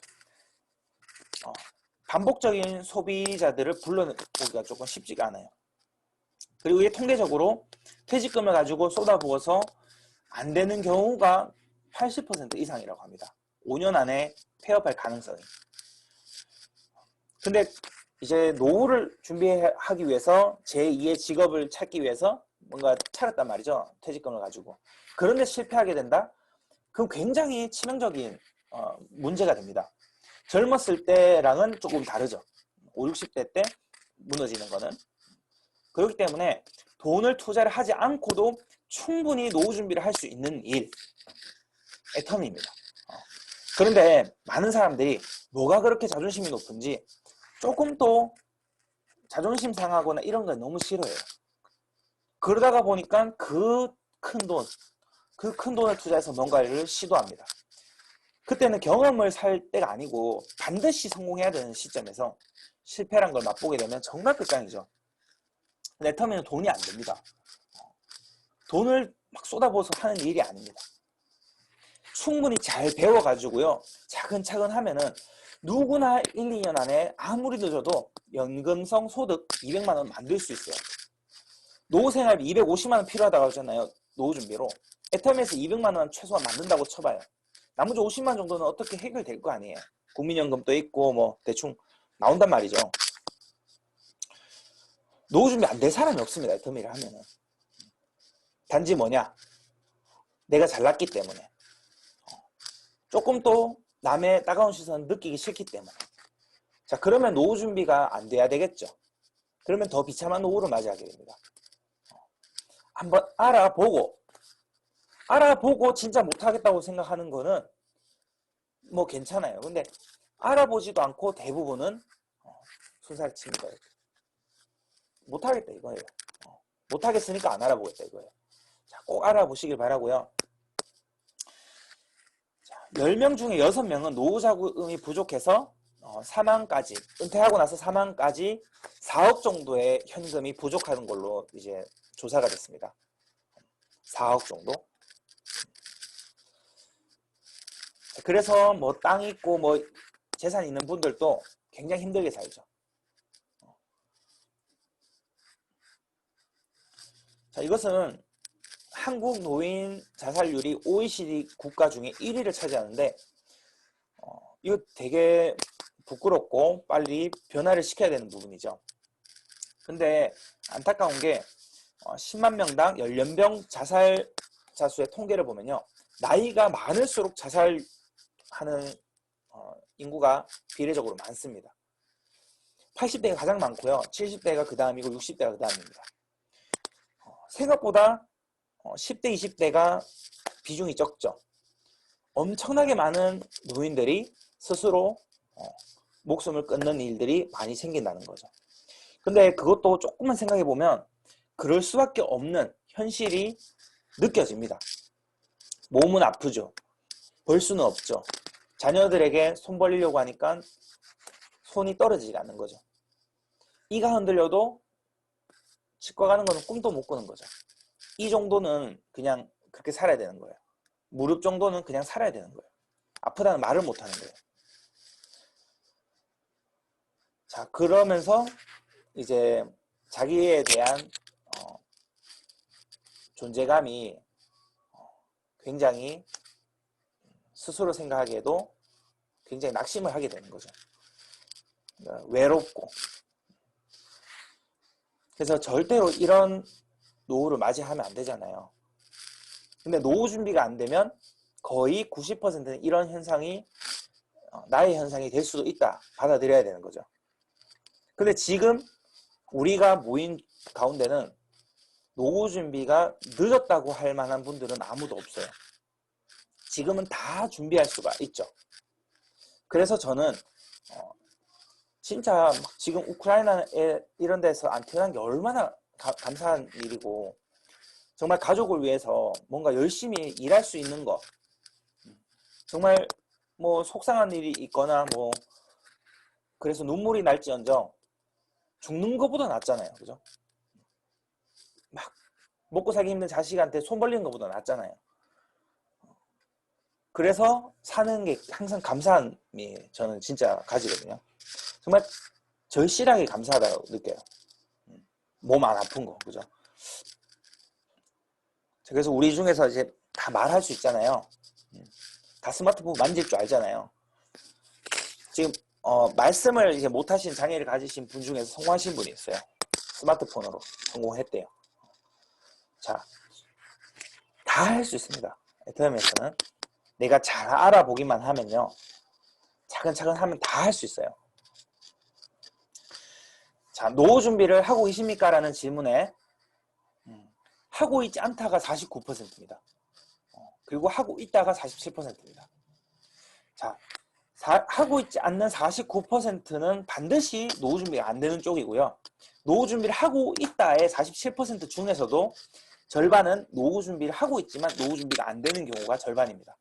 반복적인 소비자들을 불러보기가 조금 쉽지가 않아요. 그리고 이게 통계적으로 퇴직금을 가지고 쏟아부어서 안 되는 경우가 80% 이상이라고 합니다. 5년 안에 폐업할 가능성이. 근데 이제 노후를 준비하기 위해서 제2의 직업을 찾기 위해서 뭔가 차렸단 말이죠. 퇴직금을 가지고. 그런데 실패하게 된다? 그럼 굉장히 치명적인 문제가 됩니다. 젊었을 때랑은 조금 다르죠. 5, 60대 때 무너지는 거는. 그렇기 때문에 돈을 투자를 하지 않고도 충분히 노후 준비를 할 수 있는 일의 텀입니다. 그런데 많은 사람들이 뭐가 그렇게 자존심이 높은지 조금 또 자존심 상하거나 이런 건 너무 싫어해요. 그러다가 보니까 그 큰 돈을 투자해서 뭔가를 시도합니다. 그때는 경험을 살 때가 아니고 반드시 성공해야 되는 시점에서 실패란 걸 맛보게 되면 정말 끝장이죠. 내 텀에는 돈이 안 됩니다. 돈을 막 쏟아부어서 하는 일이 아닙니다. 충분히 잘 배워가지고요. 차근차근 하면은 누구나 1, 2년 안에 아무리 늦어도 연금성 소득 200만 원 만들 수 있어요. 노후생활비 250만 원 필요하다고 하잖아요. 노후 준비로. 애텀에서 200만 원 최소한 만든다고 쳐봐요. 나머지 50만 원 정도는 어떻게 해결될 거 아니에요. 국민연금도 있고 뭐 대충 나온단 말이죠. 노후 준비 안 될 사람이 없습니다. 애텀이라 하면은. 단지 뭐냐? 내가 잘났기 때문에. 조금 또 남의 따가운 시선 느끼기 싫기 때문에. 자, 그러면 노후 준비가 안 돼야 되겠죠. 그러면 더 비참한 노후를 맞이하게 됩니다. 한번 알아보고 진짜 못하겠다고 생각하는 거는 뭐 괜찮아요. 근데 알아보지도 않고 대부분은 순살 칩니다. 못하겠다 이거예요. 못하겠으니까 안 알아보겠다 이거예요. 자, 꼭 알아보시길 바라고요. 10명 중에 6명은 노후 자금이 부족해서 사망까지, 은퇴하고 나서 사망까지 4억 정도의 현금이 부족하는 걸로 이제 조사가 됐습니다. 4억 정도. 그래서 뭐 땅 있고 뭐 재산 있는 분들도 굉장히 힘들게 살죠. 자, 이것은 한국 노인 자살률이 OECD 국가 중에 1위를 차지하는데 이거 되게 부끄럽고 빨리 변화를 시켜야 되는 부분이죠. 근데 안타까운 게 10만 명당 10명 자살자 수의 통계를 보면요. 나이가 많을수록 자살하는 인구가 비례적으로 많습니다. 80대가 가장 많고요. 70대가 그 다음이고 60대가 그 다음입니다. 생각보다 10대, 20대가 비중이 적죠. 엄청나게 많은 노인들이 스스로 목숨을 끊는 일들이 많이 생긴다는 거죠. 근데 그것도 조금만 생각해 보면 그럴 수밖에 없는 현실이 느껴집니다. 몸은 아프죠. 벌 수는 없죠. 자녀들에게 손 벌리려고 하니까 손이 떨어지지 않는 거죠. 이가 흔들려도 치과 가는 거는 꿈도 못 꾸는 거죠. 이 정도는 그냥 그렇게 살아야 되는 거예요. 무릎 정도는 그냥 살아야 되는 거예요. 아프다는 말을 못 하는 거예요. 자, 그러면서 이제 자기에 대한 존재감이 굉장히 스스로 생각하기에도 굉장히 낙심을 하게 되는 거죠. 그러니까 외롭고. 그래서 절대로 이런 노후를 맞이하면 안 되잖아요. 근데 노후 준비가 안 되면 거의 90%는 이런 현상이 나의 현상이 될 수도 있다. 받아들여야 되는 거죠. 근데 지금 우리가 모인 가운데는 노후 준비가 늦었다고 할 만한 분들은 아무도 없어요. 지금은 다 준비할 수가 있죠. 그래서 저는 진짜 지금 우크라이나 이런 데서 안 태어난 게 얼마나 감사한 일이고, 정말 가족을 위해서 뭔가 열심히 일할 수 있는 거, 정말 뭐 속상한 일이 있거나 뭐 그래서 눈물이 날지언정 죽는 것보다 낫잖아요. 그죠? 막 먹고 살기 힘든 자식한테 손 벌리는 것보다 낫잖아요. 그래서 사는 게 항상 감사함이 저는 진짜 가지거든요. 정말 절실하게 감사하다고 느껴요. 몸 안 아픈 거, 그죠? 그래서 우리 중에서 이제 다 말할 수 있잖아요. 다 스마트폰 만질 줄 알잖아요. 지금 말씀을 이제 못하신 장애를 가지신 분 중에서 성공하신 분이 있어요. 스마트폰으로 성공했대요. 자, 다 할 수 있습니다. 에터엠에서는 내가 잘 알아보기만 하면요, 차근차근 하면 다 할 수 있어요. 자, 노후 준비를 하고 계십니까? 라는 질문에 하고 있지 않다가 49%입니다. 그리고 하고 있다가 47%입니다. 자, 하고 있지 않는 49%는 반드시 노후 준비가 안 되는 쪽이고요. 노후 준비를 하고 있다의 47% 중에서도 절반은 노후 준비를 하고 있지만 노후 준비가 안 되는 경우가 절반입니다.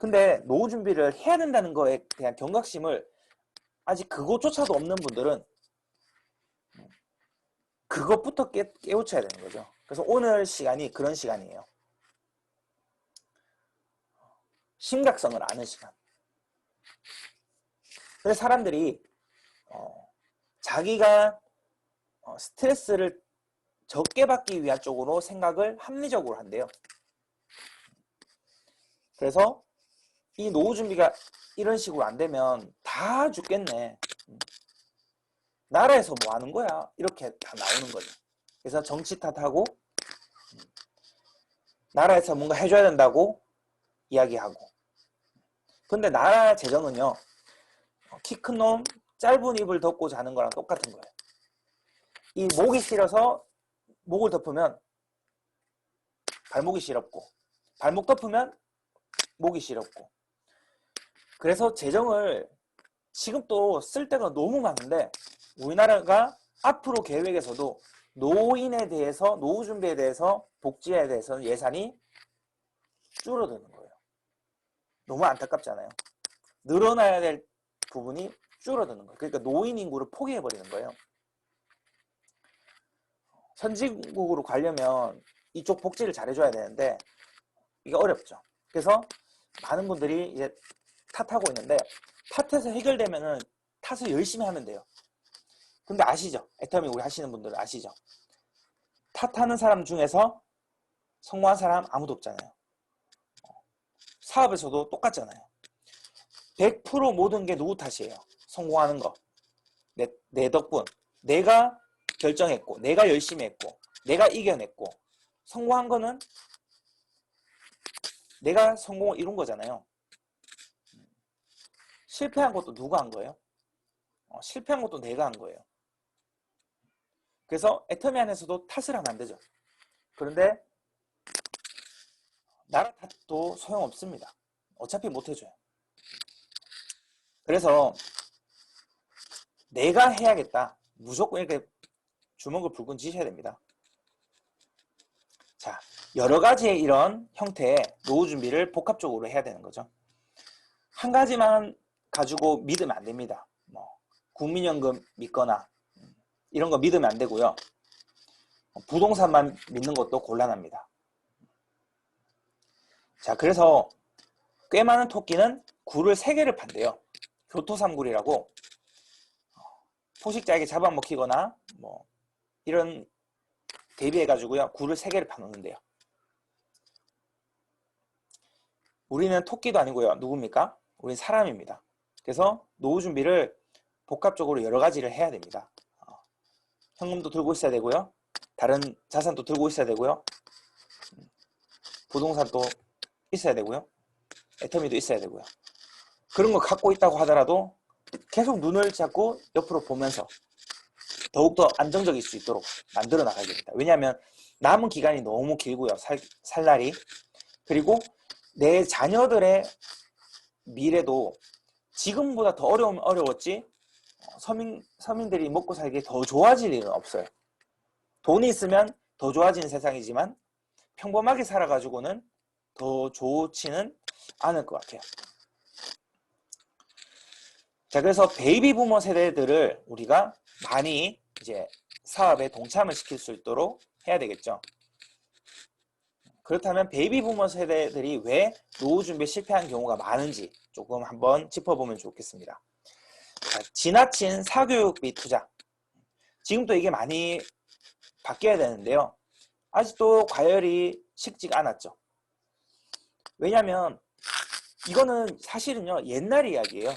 근데 노후 준비를 해야 된다는 거에 대한 경각심을 아직 그것조차도 없는 분들은 그것부터 깨우쳐야 되는 거죠. 그래서 오늘 시간이 그런 시간이에요. 심각성을 아는 시간. 그래서 사람들이 자기가 스트레스를 적게 받기 위한 쪽으로 생각을 합리적으로 한대요. 그래서 이 노후 준비가 이런 식으로 안 되면 다 죽겠네. 나라에서 뭐 하는 거야? 이렇게 다 나오는 거죠. 그래서 정치 탓하고 나라에서 뭔가 해줘야 된다고 이야기하고. 근데 나라 재정은요, 키 큰 놈 짧은 이불 덮고 자는 거랑 똑같은 거예요. 이 목이 시려서 목을 덮으면 발목이 시렵고, 발목 덮으면 목이 시렵고. 그래서 재정을 지금 또 쓸 데가 너무 많은데 우리나라가 앞으로 계획에서도 노인에 대해서, 노후 준비에 대해서, 복지에 대해서는 예산이 줄어드는 거예요. 너무 안타깝잖아요. 늘어나야 될 부분이 줄어드는 거예요. 그러니까 노인 인구를 포기해버리는 거예요. 선진국으로 가려면 이쪽 복지를 잘해줘야 되는데 이게 어렵죠. 그래서 많은 분들이 이제 탓하고 있는데, 탓해서 해결되면은 탓을 열심히 하면 돼요. 근데 아시죠? 애터미 우리 하시는 분들은 아시죠? 탓하는 사람 중에서 성공한 사람 아무도 없잖아요. 사업에서도 똑같잖아요. 100% 모든 게 누구 탓이에요? 성공하는 거. 내 덕분. 내가 결정했고, 내가 열심히 했고, 내가 이겨냈고, 성공한 거는 내가 성공을 이룬 거잖아요. 실패한 것도 누가 한 거예요? 실패한 것도 내가 한 거예요. 그래서 애터미 안에서도 탓을 하면 안 되죠. 그런데 나라 탓도 소용없습니다. 어차피 못 해줘요. 그래서 내가 해야겠다. 무조건 이렇게 주먹을 불끈 쥐셔야 됩니다. 자, 여러 가지의 이런 형태의 노후 준비를 복합적으로 해야 되는 거죠. 한 가지만 가지고 믿으면 안 됩니다. 뭐 국민연금 믿거나 이런 거 믿으면 안 되고요. 부동산만 믿는 것도 곤란합니다. 자, 그래서 꽤 많은 토끼는 굴을 3개를 판대요. 교토삼굴이라고 포식자에게 잡아먹히거나 뭐 이런 대비해가지고요. 굴을 3개를 파놓는데요. 우리는 토끼도 아니고요. 누굽니까? 우린 사람입니다. 그래서 노후 준비를 복합적으로 여러 가지를 해야 됩니다. 현금도 들고 있어야 되고요. 다른 자산도 들고 있어야 되고요. 부동산도 있어야 되고요. 애터미도 있어야 되고요. 그런 거 갖고 있다고 하더라도 계속 눈을 잡고 옆으로 보면서 더욱더 안정적일 수 있도록 만들어 나가야 됩니다. 왜냐하면 남은 기간이 너무 길고요. 살 날이. 그리고 내 자녀들의 미래도 지금보다 더 어려우면 어려웠지 서민들이 먹고 살기에 더 좋아질 일은 없어요. 돈이 있으면 더 좋아지는 세상이지만 평범하게 살아가지고는 더 좋지는 않을 것 같아요. 자, 그래서 베이비 부머 세대들을 우리가 많이 이제 사업에 동참을 시킬 수 있도록 해야 되겠죠. 그렇다면 베이비 부머 세대들이 왜 노후 준비에 실패한 경우가 많은지 조금 한번 짚어보면 좋겠습니다. 자, 지나친 사교육비 투자. 지금도 이게 많이 바뀌어야 되는데요. 아직도 과열이 식지가 않았죠. 왜냐하면 이거는 사실은요 옛날 이야기예요.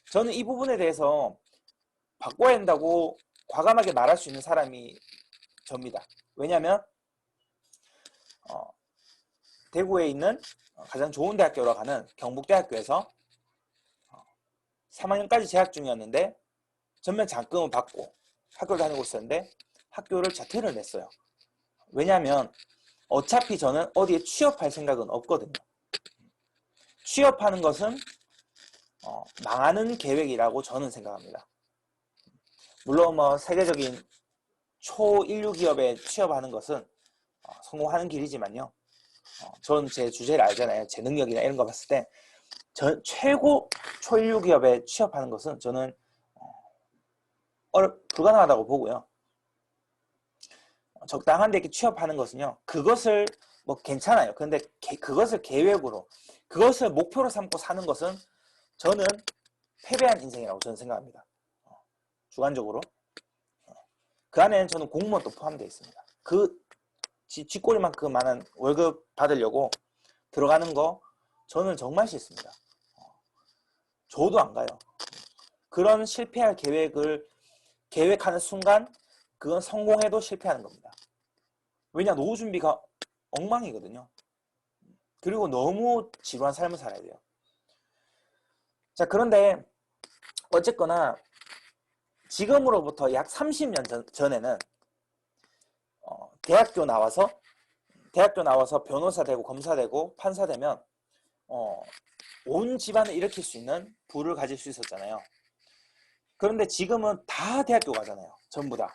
저는 이 부분에 대해서 바꿔야 한다고 과감하게 말할 수 있는 사람이 접니다. 왜냐하면 대구에 있는 가장 좋은 대학교로 가는 경북대학교에서 3학년까지 재학 중이었는데 전면 장학금을 받고 학교를 다니고 있었는데 학교를 자퇴를 냈어요. 왜냐하면 어차피 저는 어디에 취업할 생각은 없거든요. 취업하는 것은 망하는 계획이라고 저는 생각합니다. 물론 뭐 세계적인 초인류 기업에 취업하는 것은 성공하는 길이지만요. 전 제 주제를 알잖아요. 제 능력이나 이런 거 봤을 때 최고 초인류 기업에 취업하는 것은 저는 불가능하다고 보고요. 적당한 데 이렇게 취업하는 것은요. 그것을 뭐 괜찮아요. 그런데 그것을 계획으로 그것을 목표로 삼고 사는 것은 저는 패배한 인생이라고 저는 생각합니다. 주관적으로. 그 안에는 저는 공무원도 포함되어 있습니다. 그 쥐꼬리만큼 많은 월급 받으려고 들어가는 거 저는 정말 싫습니다. 저도 안 가요. 그런 실패할 계획을 계획하는 순간 그건 성공해도 실패하는 겁니다. 왜냐 노후 준비가 엉망이거든요. 그리고 너무 지루한 삶을 살아야 돼요. 자, 그런데 어쨌거나 지금으로부터 약 30년 전에는 대학교 나와서 변호사 되고 검사 되고 판사 되면 온 집안을 일으킬 수 있는 부를 가질 수 있었잖아요. 그런데 지금은 다 대학교 가잖아요. 전부 다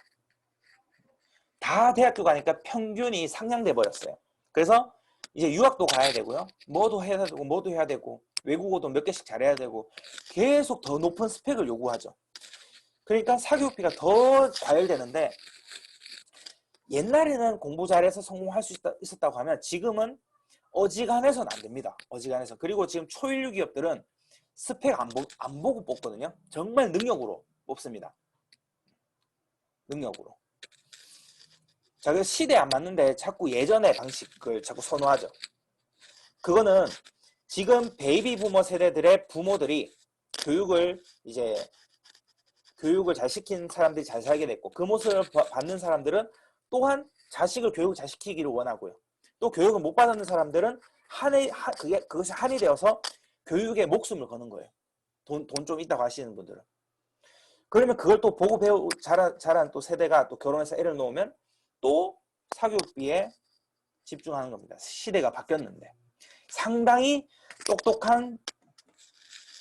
대학교 가니까 평균이 상향돼 버렸어요. 그래서 이제 유학도 가야 되고요. 뭐도 해야 되고 외국어도 몇 개씩 잘해야 되고 계속 더 높은 스펙을 요구하죠. 그러니까 사교육비가 더 과열되는데 옛날에는 공부 잘해서 성공할 수 있었다고 하면 지금은 어지간해서는 안 됩니다. 어지간해서. 그리고 지금 초일류 기업들은 스펙 안 보고 뽑거든요. 정말 능력으로 뽑습니다. 능력으로. 자, 그래서 시대에 안 맞는데 자꾸 예전의 방식을 자꾸 선호하죠. 그거는 지금 베이비 부머 세대들의 부모들이 교육을 잘 시킨 사람들이 잘 살게 됐고 그 모습을 받는 사람들은 또한 자식을 교육을 잘 시키기를 원하고요. 또 교육을 못 받는 사람들은 그것이 한이 되어서 교육에 목숨을 거는 거예요. 돈 좀 있다고 하시는 분들은. 그러면 그걸 또 보고 자란 또 세대가 또 결혼해서 애를 놓으면 또 사교육비에 집중하는 겁니다. 시대가 바뀌었는데. 상당히 똑똑한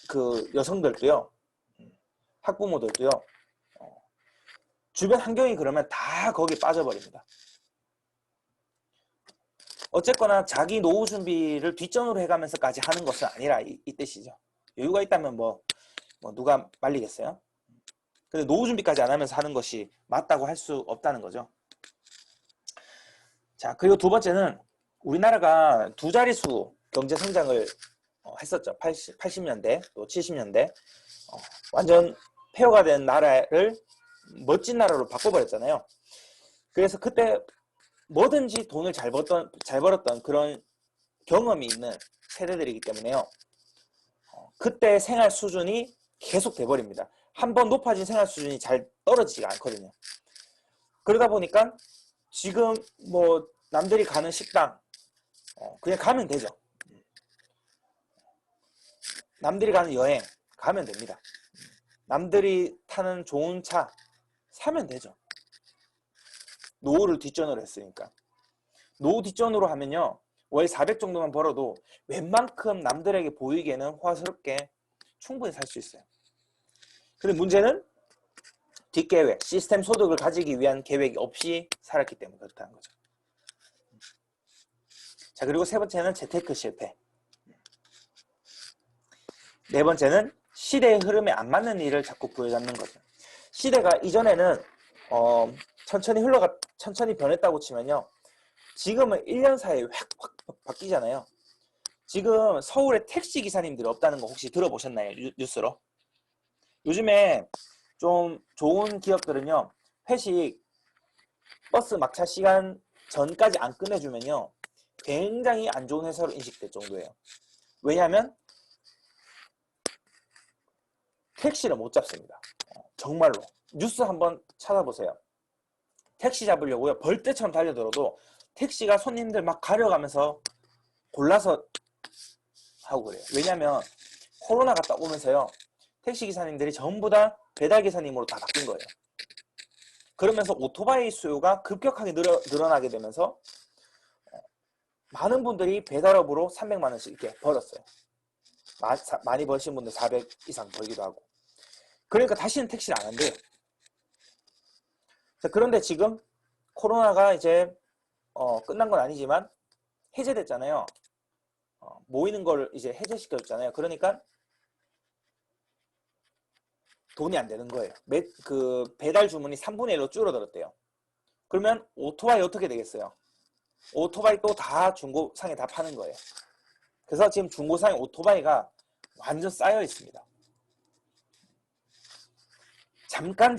그 여성들도요. 학부모들도요. 주변 환경이 그러면 다 거기에 빠져버립니다. 어쨌거나 자기 노후 준비를 뒷전으로 해가면서까지 하는 것은 아니라 이 뜻이죠. 여유가 있다면 뭐 누가 말리겠어요? 근데 노후 준비까지 안 하면서 하는 것이 맞다고 할 수 없다는 거죠. 자, 그리고 두 번째는 우리나라가 두 자릿수 경제 성장을 했었죠. 80년대 또 70년대 완전 폐허가 된 나라를 멋진 나라로 바꿔버렸잖아요. 그래서 그때 뭐든지 돈을 잘 벌었던 그런 경험이 있는 세대들이기 때문에요. 그때 생활 수준이 계속 돼버립니다. 한번 높아진 생활 수준이 잘 떨어지지가 않거든요. 그러다 보니까 지금 뭐 남들이 가는 식당 그냥 가면 되죠. 남들이 가는 여행 가면 됩니다. 남들이 타는 좋은 차 사면 되죠. 노후를 뒷전으로 했으니까. 노후 뒷전으로 하면요. 월 400 정도만 벌어도 웬만큼 남들에게 보이기에는 호화스럽게 충분히 살 수 있어요. 근데 문제는 뒷계획, 시스템 소득을 가지기 위한 계획이 없이 살았기 때문에 그렇다는 거죠. 자, 그리고 세 번째는 재테크 실패. 네 번째는 시대의 흐름에 안 맞는 일을 자꾸 부여잡는 거죠. 시대가 이전에는 천천히 변했다고 치면요. 지금은 1년 사이에 확 바뀌잖아요. 지금 서울에 택시 기사님들이 없다는 거 혹시 들어보셨나요? 뉴스로? 요즘에 좀 좋은 기업들은요. 회식 버스 막차 시간 전까지 안 끝내주면요. 굉장히 안 좋은 회사로 인식될 정도예요. 왜냐하면 택시를 못 잡습니다. 정말로. 뉴스 한번 찾아보세요. 택시 잡으려고요. 벌떼처럼 달려들어도 택시가 손님들 막 가려가면서 골라서 하고 그래요. 왜냐하면 코로나가 딱 오면서요. 택시 기사님들이 전부 다 배달 기사님으로 다 바뀐 거예요. 그러면서 오토바이 수요가 급격하게 늘어나게 되면서 많은 분들이 배달업으로 300만 원씩 이렇게 벌었어요. 많이 버신 분들 400 이상 벌기도 하고. 그러니까 다시는 택시를 안 한대요. 그런데 지금 코로나가 이제 끝난 건 아니지만 해제됐잖아요. 모이는 걸 이제 해제시켰잖아요. 그러니까 돈이 안 되는 거예요. 그 배달 주문이 3분의 1로 줄어들었대요. 그러면 오토바이 어떻게 되겠어요? 오토바이 또 다 중고상에 다 파는 거예요. 그래서 지금 중고상에 오토바이가 완전 쌓여 있습니다. 잠깐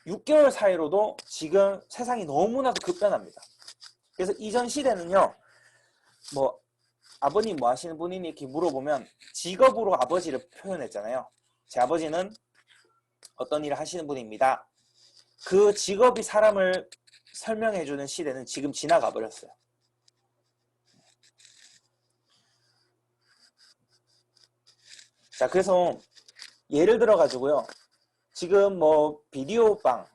6개월 사이로도 지금 세상이 너무나도 급변합니다. 그래서 이전 시대는요. 뭐 아버님 뭐 하시는 분이니 이렇게 물어보면 직업으로 아버지를 표현했잖아요. 제 아버지는 어떤 일을 하시는 분입니다. 그 직업이 사람을 설명해주는 시대는 지금 지나가 버렸어요. 자, 그래서 예를 들어 가지고요. 지금 뭐 비디오방,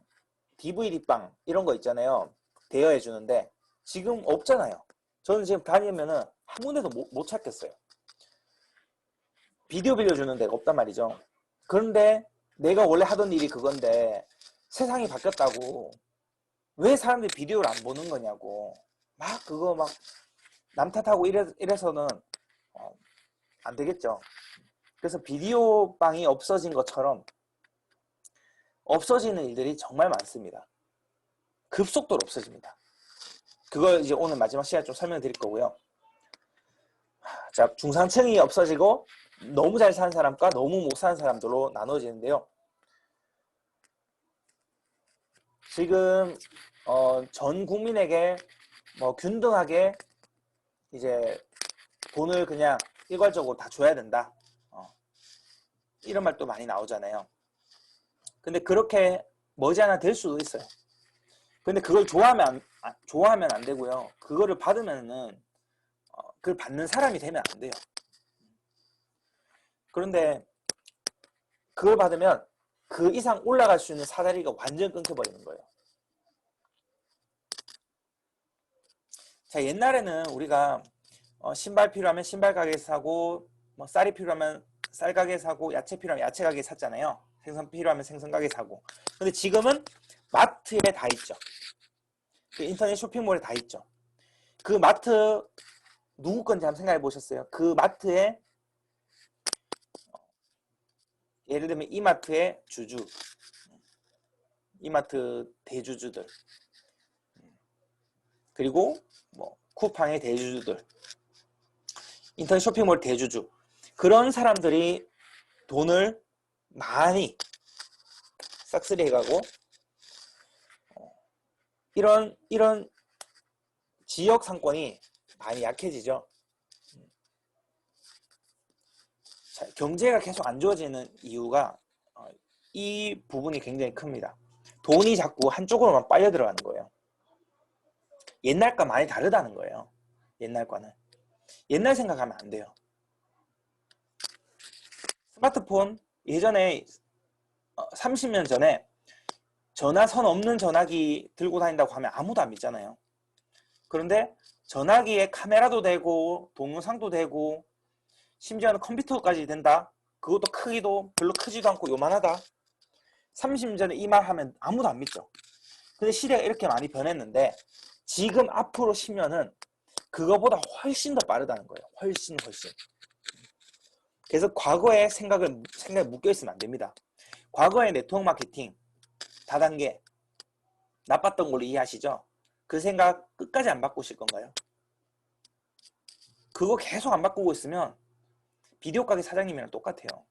DVD방 이런 거 있잖아요. 대여해 주는데 지금 없잖아요. 저는 지금 다니면은 한 군데도 못 찾겠어요. 비디오 빌려주는 데가 없단 말이죠. 그런데 내가 원래 하던 일이 그건데 세상이 바뀌었다고 왜 사람들이 비디오를 안 보는 거냐고 막 그거 막 남 탓하고 이래서는 안 되겠죠. 그래서 비디오 방이 없어진 것처럼 없어지는 일들이 정말 많습니다. 급속도로 없어집니다. 그걸 이제 오늘 마지막 시간에 좀 설명드릴 거고요. 자, 중산층이 없어지고 너무 잘 사는 사람과 너무 못 사는 사람들로 나눠지는데요. 지금 전 국민에게 뭐 균등하게 이제 돈을 그냥 일괄적으로 다 줘야 된다. 이런 말도 많이 나오잖아요. 근데 그렇게 머지않아 될 수도 있어요. 근데 그걸 좋아하면 안 되고요. 그거를 받으면은 그걸 받는 사람이 되면 안 돼요. 그런데 그걸 받으면 그 이상 올라갈 수 있는 사다리가 완전 끊겨버리는 거예요. 자, 옛날에는 우리가 신발 필요하면 신발 가게에서 사고 뭐 쌀이 필요하면 쌀 가게에서 사고 야채 필요하면 야채 가게에서 샀잖아요. 생선 필요하면 생선 가게에서 사고. 근데 지금은 마트에 다 있죠. 그 인터넷 쇼핑몰에 다 있죠. 그 마트 누구 건지 한번 생각해 보셨어요? 그 마트에 예를 들면 이마트의 주주, 이마트 대주주들, 그리고 뭐 쿠팡의 대주주들, 인터넷 쇼핑몰 대주주, 그런 사람들이 돈을 많이 싹쓸이 해가고 이런 지역 상권이 많이 약해지죠. 자, 경제가 계속 안 좋아지는 이유가 이 부분이 굉장히 큽니다. 돈이 자꾸 한쪽으로만 빨려 들어가는 거예요. 옛날과 많이 다르다는 거예요. 옛날과는. 옛날 생각하면 안 돼요. 스마트폰 예전에 30년 전에 전화선 없는 전화기 들고 다닌다고 하면 아무도 안 믿잖아요. 그런데 전화기에 카메라도 되고 동영상도 되고 심지어는 컴퓨터까지 된다. 그것도 크기도 별로 크지도 않고 요만하다. 30년 전에 이 말 하면 아무도 안 믿죠. 근데 시대가 이렇게 많이 변했는데 지금 앞으로 10년은 그거보다 훨씬 더 빠르다는 거예요. 훨씬. 그래서 과거의 생각에 묶여 있으면 안 됩니다. 과거의 네트워크 마케팅 다단계 나빴던 걸로 이해하시죠? 그 생각 끝까지 안 바꾸실 건가요? 그거 계속 안 바꾸고 있으면 비디오 가게 사장님이랑 똑같아요.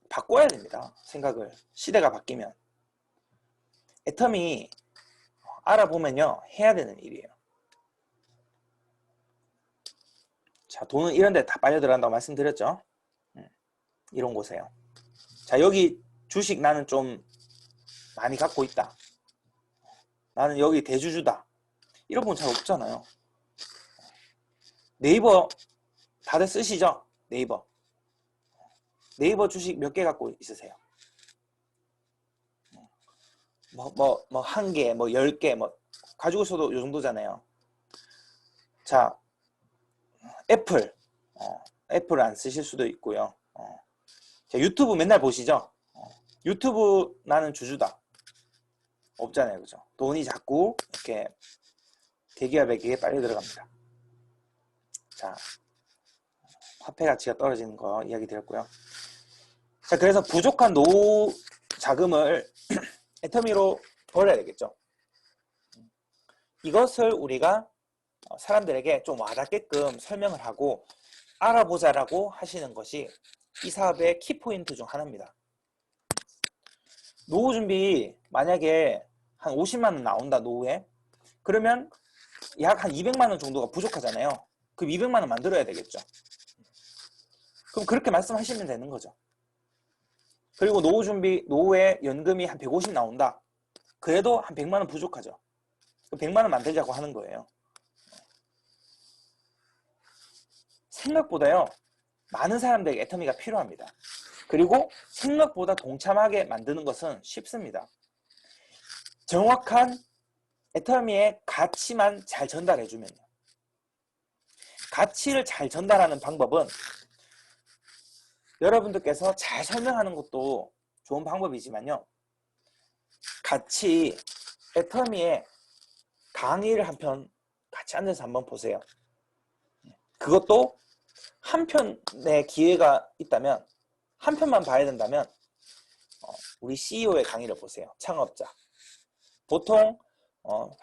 바꿔야 됩니다. 생각을. 시대가 바뀌면. 애텀이 알아보면요. 해야 되는 일이에요. 자, 돈은 이런 데 다 빨려 들어간다고 말씀드렸죠. 이런 곳에요. 자, 여기 주식 나는 좀 많이 갖고 있다. 나는 여기 대주주다. 이런 분 잘 없잖아요. 네이버 다들 쓰시죠? 네이버 주식 몇 개 갖고 있으세요? 한 개, 10개, 가지고 있어도 요 정도잖아요. 자, 애플 안 쓰실 수도 있고요. 자, 유튜브 맨날 보시죠? 유튜브 나는 주주다. 없잖아요. 그죠? 돈이 자꾸 이렇게 대기업에게 빨려 들어갑니다. 자, 화폐 가치가 떨어지는 거 이야기 드렸고요. 자, 그래서 부족한 노후 자금을 애터미로 벌어야 되겠죠. 이것을 우리가 사람들에게 좀 와닿게끔 설명을 하고 알아보자라고 하시는 것이 이 사업의 키포인트 중 하나입니다. 노후 준비 만약에 한 50만 원 나온다 노후에, 그러면 약 한 200만 원 정도가 부족하잖아요. 그럼 200만 원 만들어야 되겠죠. 그럼 그렇게 말씀하시면 되는 거죠. 그리고 노후 준비, 노후에 연금이 한 150 나온다. 그래도 한 100만 원 부족하죠. 100만 원 만들자고 하는 거예요. 생각보다요, 많은 사람들에게 애터미가 필요합니다. 그리고 생각보다 동참하게 만드는 것은 쉽습니다. 정확한 애터미의 가치만 잘 전달해주면요. 가치를 잘 전달하는 방법은 여러분들께서 잘 설명하는 것도 좋은 방법이지만요. 같이 애터미의 강의를 한 편 같이 앉아서 한번 보세요. 그것도 한 편의 기회가 있다면, 한 편만 봐야 된다면 우리 CEO의 강의를 보세요. 창업자. 보통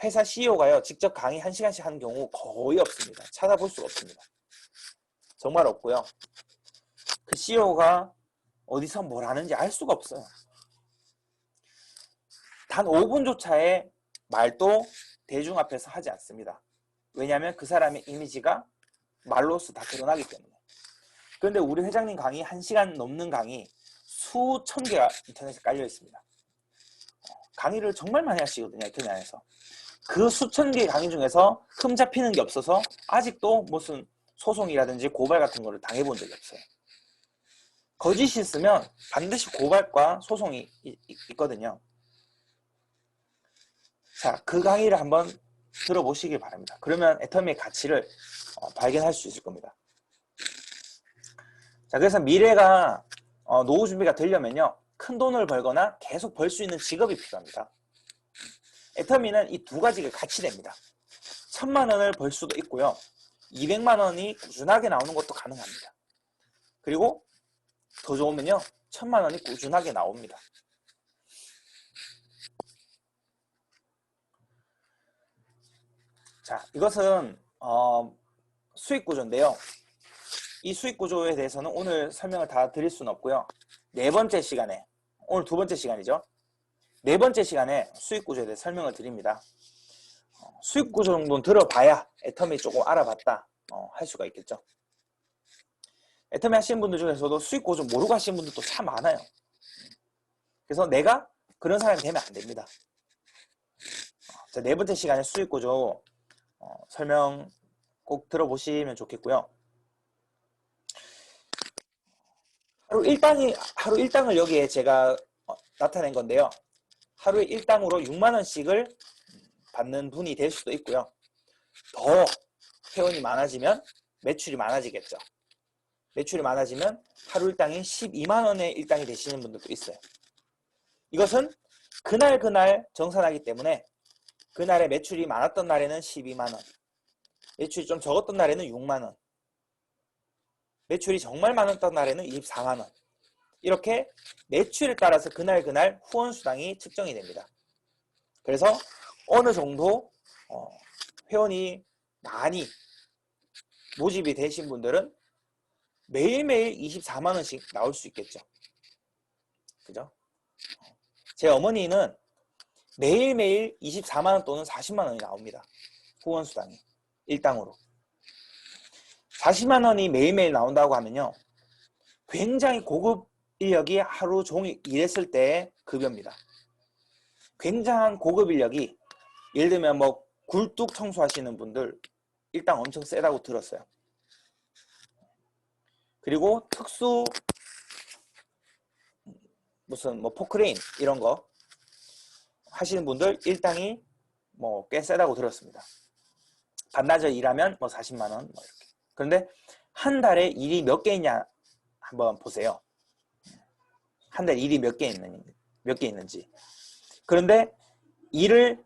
회사 CEO가요 직접 강의 1시간씩 하는 경우 거의 없습니다. 찾아볼 수가 없습니다. 정말 없고요. 그 CEO가 어디서 뭘 하는지 알 수가 없어요. 단 5분조차의 말도 대중 앞에서 하지 않습니다. 왜냐하면 그 사람의 이미지가 말로써 다 드러나기 때문에. 그런데 우리 회장님 강의 1시간 넘는 강의 수천 개가 인터넷에 깔려 있습니다. 강의를 정말 많이 하시거든요. 인터넷 안에서. 그 수천 개의 강의 중에서 흠 잡히는 게 없어서 아직도 무슨 소송이라든지 고발 같은 거를 당해본 적이 없어요. 거짓이 있으면 반드시 고발과 소송이 있거든요. 자, 그 강의를 한번 들어보시길 바랍니다. 그러면 애터미의 가치를 발견할 수 있을 겁니다. 자, 그래서 미래가 노후 준비가 되려면요, 큰 돈을 벌거나 계속 벌 수 있는 직업이 필요합니다. 애터미는 이 두 가지가 같이 됩니다. 1000만 원을 벌 수도 있고요, 200만 원이 꾸준하게 나오는 것도 가능합니다. 그리고 더 좋으면요, 1000만 원이 꾸준하게 나옵니다. 자, 이것은 수익 구조인데요. 이 수익 구조에 대해서는 오늘 설명을 다 드릴 수는 없고요. 네 번째 시간에, 오늘 두 번째 시간이죠. 네 번째 시간에 수익 구조에 대해 설명을 드립니다. 수익 구조 정도는 들어봐야 애터미 조금 알아봤다 할 수가 있겠죠. 애터미 하시는 분들 중에서도 수익 구조 모르고 하시는 분들도 참 많아요. 그래서 내가 그런 사람이 되면 안 됩니다. 자, 네 번째 시간에 수익 구조 설명 꼭 들어보시면 좋겠고요. 하루 일당을 여기에 제가 나타낸 건데요. 하루에 일당으로 6만 원씩을 받는 분이 될 수도 있고요. 더 회원이 많아지면 매출이 많아지겠죠. 매출이 많아지면 하루 일당이 12만 원의 일당이 되시는 분들도 있어요. 이것은 그날 정산하기 때문에 그날에 매출이 많았던 날에는 12만 원, 매출이 좀 적었던 날에는 6만 원, 매출이 정말 많았던 날에는 24만 원, 이렇게 매출에 따라서 그날 후원 수당이 측정이 됩니다. 그래서 어느 정도 회원이 많이 모집이 되신 분들은 매일매일 24만 원씩 나올 수 있겠죠. 그죠? 제 어머니는 매일매일 24만 원 또는 40만 원이 나옵니다. 후원 수당이 일당으로. 40만 원이 매일매일 나온다고 하면요, 굉장히 고급 인력이 하루 종일 일했을 때의 급여입니다. 굉장한 고급 인력이, 예를 들면 뭐 굴뚝 청소하시는 분들 일당 엄청 세다고 들었어요. 그리고 특수 무슨 뭐 포크레인 이런 거 하시는 분들 일당이 뭐 꽤 세다고 들었습니다. 반나절 일하면 뭐 40만 원 뭐 이렇게. 그런데 한 달에 일이 몇 개 있냐 한번 보세요. 한 달에 일이 몇 개 있는지. 그런데 일을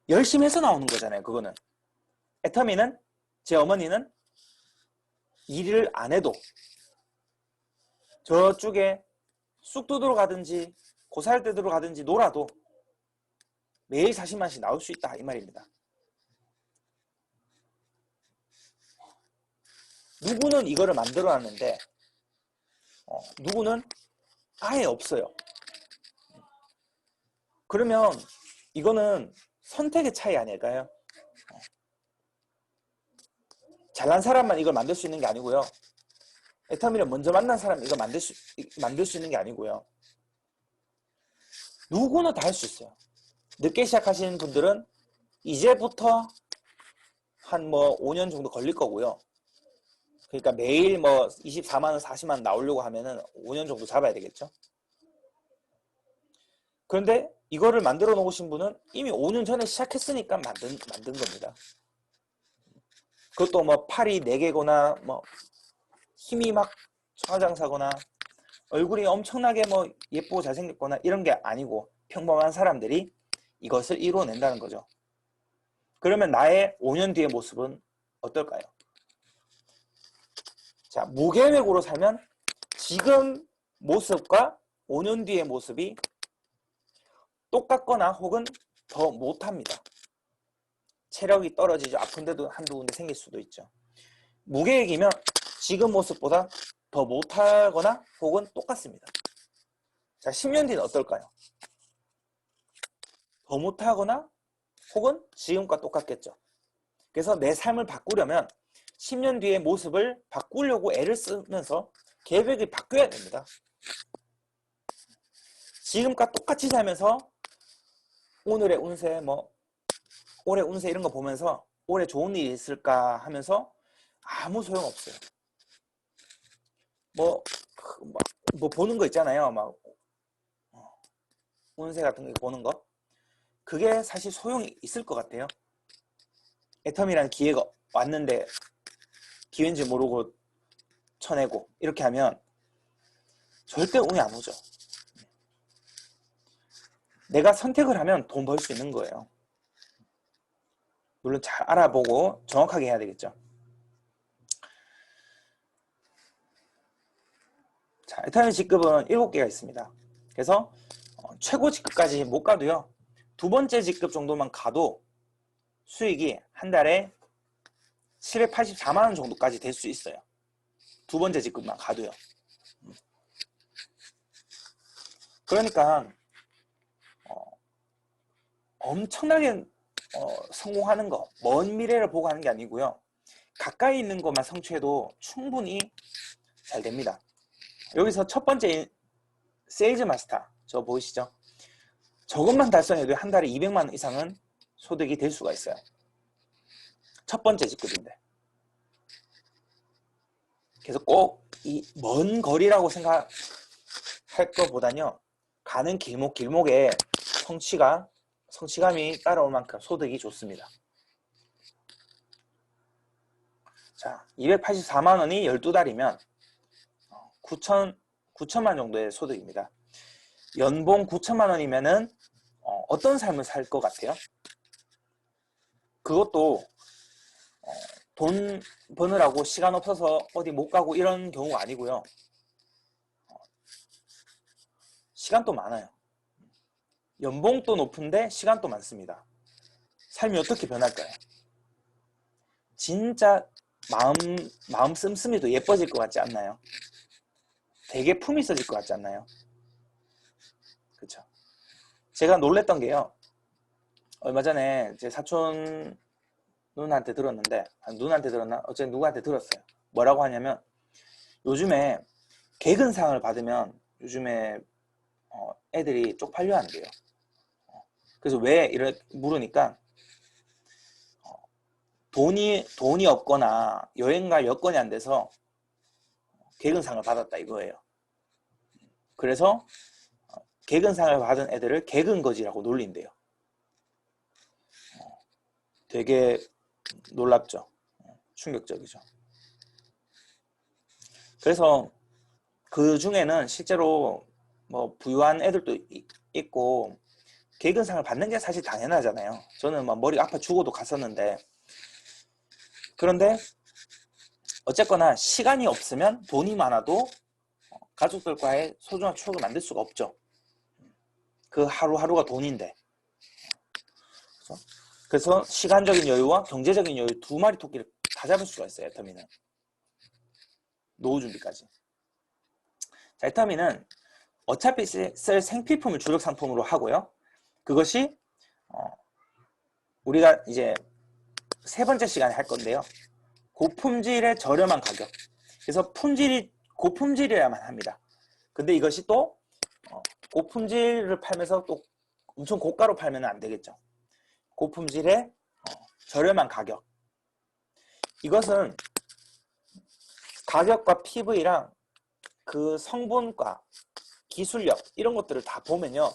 열심히 해서 나오는 거잖아요. 그거는. 애터미는, 제 어머니는 일을 안 해도 저쪽에 쑥두드러 가든지 고살떼들어 가든지 놀아도 매일 40만씩 나올 수 있다 이 말입니다. 누구는 이거를 만들어 놨는데 누구는 아예 없어요. 그러면 이거는 선택의 차이 아닐까요? 잘난 사람만 이걸 만들 수 있는 게 아니고요. 애터미를 먼저 만난 사람이 이걸 만들 수 있는 게 아니고요. 누구나 다 할 수 있어요. 늦게 시작하시는 분들은 이제부터 한 뭐 5년 정도 걸릴 거고요. 그러니까 매일 뭐 24만 원, 40만 원 나오려고 하면은 5년 정도 잡아야 되겠죠. 그런데 이거를 만들어 놓으신 분은 이미 5년 전에 시작했으니까 만든 겁니다. 그것도 뭐 팔이 4개거나 뭐 힘이 막 천하장사거나 얼굴이 엄청나게 뭐 예쁘고 잘생겼거나 이런 게 아니고 평범한 사람들이 이것을 이루어낸다는 거죠. 그러면 나의 5년 뒤의 모습은 어떨까요? 자, 무계획으로 살면 지금 모습과 5년 뒤의 모습이 똑같거나 혹은 더 못합니다. 체력이 떨어지죠. 아픈 데도 한두 군데 생길 수도 있죠. 무계획이면 지금 모습보다 더 못하거나 혹은 똑같습니다. 자, 10년 뒤는 어떨까요? 더 못하거나 혹은 지금과 똑같겠죠. 그래서 내 삶을 바꾸려면 10년 뒤의 모습을 바꾸려고 애를 쓰면서 계획이 바뀌어야 됩니다. 지금과 똑같이 살면서 오늘의 운세, 뭐 올해 운세 이런 거 보면서 올해 좋은 일이 있을까 하면서 아무 소용없어요. 뭐 보는 거 있잖아요. 막 운세 같은 거 보는 거. 그게 사실 소용이 있을 것 같아요. 애텀이라는 기회가 왔는데 기회인지 모르고 쳐내고 이렇게 하면 절대 운이 안 오죠. 내가 선택을 하면 돈 벌 수 있는 거예요. 물론 잘 알아보고 정확하게 해야 되겠죠. 자, 애터미 직급은 7개가 있습니다. 그래서 최고 직급까지 못 가도요. 두 번째 직급 정도만 가도 수익이 한 달에 784만 원 정도까지 될 수 있어요. 두 번째 직급만 가도요. 그러니까 엄청나게 성공하는 거, 먼 미래를 보고 하는 게 아니고요. 가까이 있는 것만 성취해도 충분히 잘 됩니다. 여기서 첫 번째 세일즈 마스터, 저 보이시죠? 저것만 달성해도 한 달에 200만 원 이상은 소득이 될 수가 있어요. 첫 번째 직급인데. 그래서 꼭 이 먼 거리라고 생각할 것보다는요, 가는 길목에 성취감이 따라올 만큼 소득이 좋습니다. 자, 284만 원이 12달이면 9천만 정도의 소득입니다. 연봉 9천만 원이면은 어떤 삶을 살 것 같아요? 그것도 돈 버느라고 시간 없어서 어디 못 가고 이런 경우가 아니고요. 시간도 많아요. 연봉도 높은데 시간도 많습니다. 삶이 어떻게 변할까요? 진짜 마음 씀씀이도 예뻐질 것 같지 않나요? 되게 품이 있어질 것 같지 않나요? 그쵸? 제가 놀랬던 게요. 얼마 전에 제 사촌 누나한테 들었는데, 누나한테 들었나? 어쨌든 누구한테 들었어요. 뭐라고 하냐면, 요즘에 개근상을 받으면 요즘에 애들이 쪽팔려 한대요. 그래서 왜 이렇게 물으니까 돈이 없거나 여행 갈 여건이 안 돼서 개근상을 받았다 이거예요. 그래서 개근상을 받은 애들을 개근거지라고 놀린대요. 되게 놀랍죠. 충격적이죠. 그래서 그 중에는 실제로 뭐 부유한 애들도 있고 개근상을 받는 게 사실 당연하잖아요. 저는 막 머리가 아파 죽어도 갔었는데, 그런데 어쨌거나 시간이 없으면 돈이 많아도 가족들과의 소중한 추억을 만들 수가 없죠. 그 하루하루가 돈인데. 그래서 시간적인 여유와 경제적인 여유 두 마리 토끼를 다 잡을 수가 있어요. 애터미는. 노후 준비까지. 자, 애터미는 어차피 쓸 생필품을 주력 상품으로 하고요. 그것이 우리가 이제 세 번째 시간에 할 건데요. 고품질의 저렴한 가격. 그래서 고품질이라만 합니다. 근데 이것이 또 고품질을 팔면서 또 엄청 고가로 팔면 안 되겠죠. 고품질의 저렴한 가격. 이것은 가격과 PV랑 그 성분과 기술력 이런 것들을 다 보면요.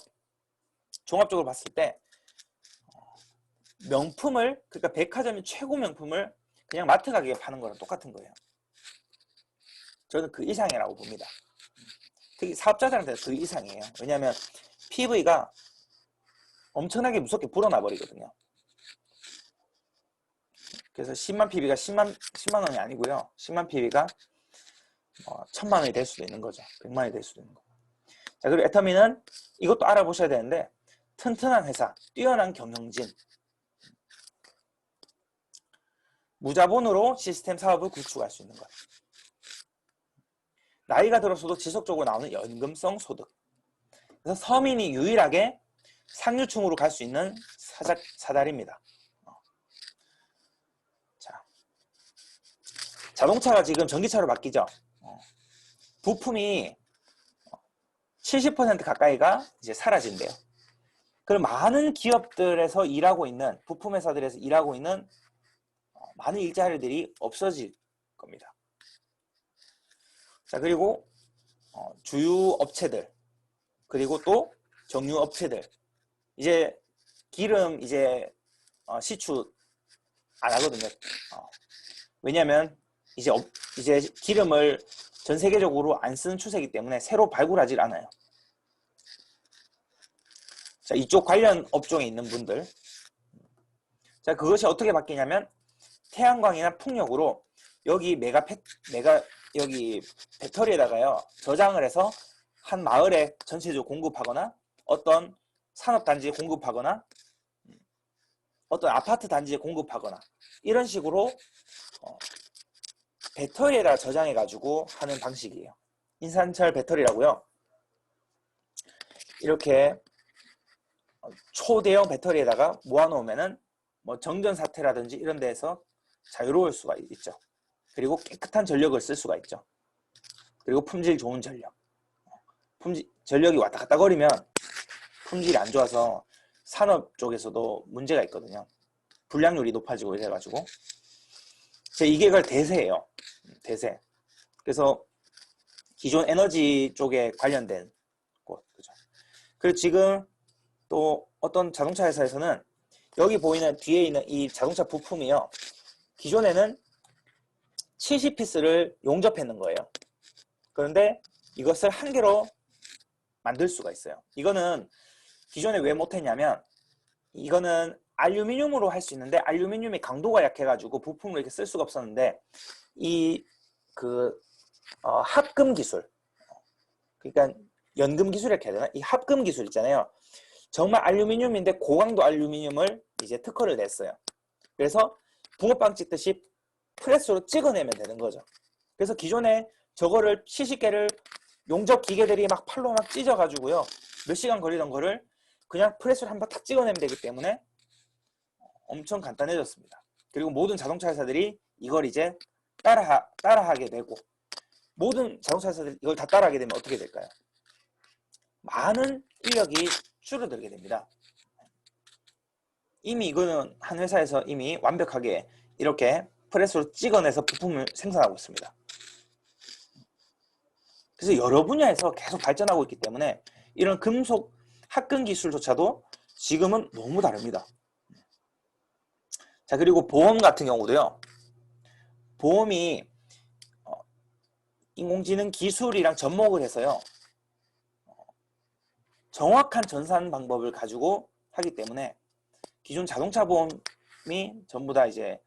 종합적으로 봤을 때 명품을, 그러니까 백화점이 최고 명품을 그냥 마트 가격에 파는 거랑 똑같은 거예요. 저는 그 이상이라고 봅니다. 특히 사업자들한테는 그 이상이에요. 왜냐하면 PV가 엄청나게 무섭게 불어나 버리거든요. 그래서 10만 PV가 10만 원이 아니고요. 10만 PV가 1000만 원이 될 수도 있는 거죠. 100만 원이 될 수도 있는 거고. 자, 그리고 애터미는 이것도 알아보셔야 되는데, 튼튼한 회사, 뛰어난 경영진, 무자본으로 시스템 사업을 구축할 수 있는 것. 나이가 들어서도 지속적으로 나오는 연금성 소득. 그래서 서민이 유일하게 상류층으로 갈 수 있는 사다리입니다. 자, 자동차가 지금 전기차로 바뀌죠. 부품이 70% 가까이가 이제 사라진대요. 그럼 많은 기업들에서 일하고 있는, 부품 회사들에서 일하고 있는 많은 일자리들이 없어질 겁니다. 자, 그리고 주유 업체들, 그리고 또 정유 업체들, 이제 기름 이제 시추 안 하거든요. 왜냐하면 이제 기름을 전 세계적으로 안 쓰는 추세이기 때문에 새로 발굴하지 않아요. 자, 이쪽 관련 업종에 있는 분들, 자, 그것이 어떻게 바뀌냐면 태양광이나 풍력으로 여기 여기 배터리에다가요 저장을 해서 한 마을에 전체적으로 공급하거나 어떤 산업단지에 공급하거나 어떤 아파트 단지에 공급하거나 이런 식으로 배터리에다 저장해 가지고 하는 방식이에요. 인산철 배터리라고요. 이렇게 초대형 배터리에다가 모아놓으면은 뭐 정전 사태라든지 이런 데에서 자유로울 수가 있죠. 그리고 깨끗한 전력을 쓸 수가 있죠. 그리고 품질 좋은 전력. 전력이 왔다 갔다 거리면 품질이 안 좋아서 산업 쪽에서도 문제가 있거든요. 불량률이 높아지고 이래가지고. 이게 대세예요. 대세. 그래서 기존 에너지 쪽에 관련된 곳. 그죠? 그리고 지금 또 어떤 자동차 회사에서는 여기 보이는 뒤에 있는 이 자동차 부품이요. 기존에는 70피스를 용접했는 거예요. 그런데 이것을 한 개로 만들 수가 있어요. 이거는 기존에 왜 못했냐면 이거는 알루미늄으로 할 수 있는데 알루미늄이 강도가 약해가지고 부품을 이렇게 쓸 수가 없었는데 이 합금 기술, 그러니까 연금 기술 이렇게 해야 되나? 이 합금 기술 있잖아요. 정말 알루미늄인데 고강도 알루미늄을 이제 특허를 냈어요. 그래서 붕어빵 찍듯이 프레스로 찍어내면 되는 거죠. 그래서 기존에 저거를 70개를 용접 기계들이 막 팔로 막 찢어가지고요. 몇 시간 걸리던 거를 그냥 프레스로 한번 탁 찍어내면 되기 때문에 엄청 간단해졌습니다. 그리고 모든 자동차 회사들이 이걸 이제 따라하게 되고, 모든 자동차 회사들이 이걸 다 따라하게 되면 어떻게 될까요? 많은 인력이 줄어들게 됩니다. 이미 이거는 한 회사에서 이미 완벽하게 이렇게 프레스로 찍어내서 부품을 생산하고 있습니다. 그래서 여러 분야에서 계속 발전하고 있기 때문에 이런 금속 합금 기술조차도 지금은 너무 다릅니다. 자, 그리고 보험 같은 경우도요. 보험이 인공지능 기술이랑 접목을 해서요. 정확한 전산 방법을 가지고 하기 때문에 기존 자동차 보험이 전부 다 이제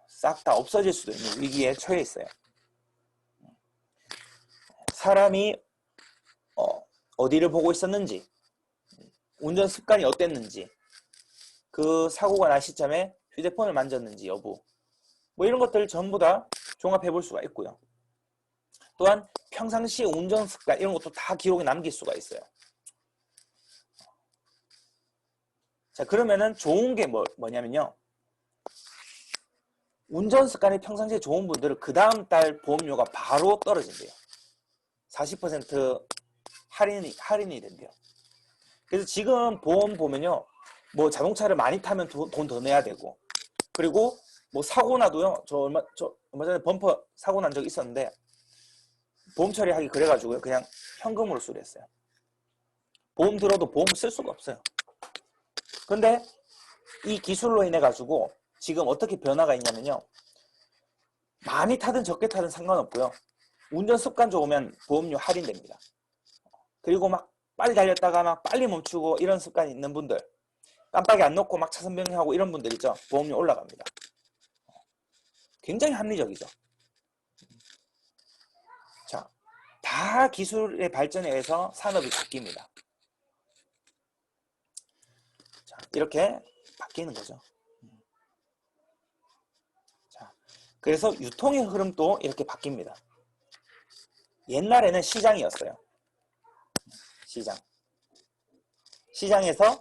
싹 다 없어질 수도 있는 위기에 처해 있어요. 사람이 어디를 보고 있었는지, 운전 습관이 어땠는지, 그 사고가 날 시점에 휴대폰을 만졌는지 여부, 뭐 이런 것들을 전부 다 종합해 볼 수가 있고요. 또한 평상시 운전 습관 이런 것도 다 기록에 남길 수가 있어요. 자, 그러면은 좋은 게 뭐냐면요. 운전 습관이 평상시에 좋은 분들은 그 다음 달 보험료가 바로 떨어진대요. 40% 할인이 된대요. 그래서 지금 보험 보면요. 뭐 자동차를 많이 타면 돈 더 내야 되고, 그리고 뭐 사고 나도요. 저 얼마 전에 범퍼 사고 난 적이 있었는데 보험 처리하기 그래가지고요. 그냥 현금으로 수리했어요. 보험 들어도 보험 쓸 수가 없어요. 근데 이 기술로 인해 가지고 지금 어떻게 변화가 있냐면요. 많이 타든 적게 타든 상관없고요. 운전 습관 좋으면 보험료 할인됩니다. 그리고 막 빨리 달렸다가 막 빨리 멈추고 이런 습관이 있는 분들, 깜빡이 안 놓고 막 차선 변경하고 이런 분들 있죠. 보험료 올라갑니다. 굉장히 합리적이죠. 자, 다 기술의 발전에 의해서 산업이 바뀝니다. 자, 이렇게 바뀌는 거죠. 자, 그래서 유통의 흐름도 이렇게 바뀝니다. 옛날에는 시장이었어요. 시장에서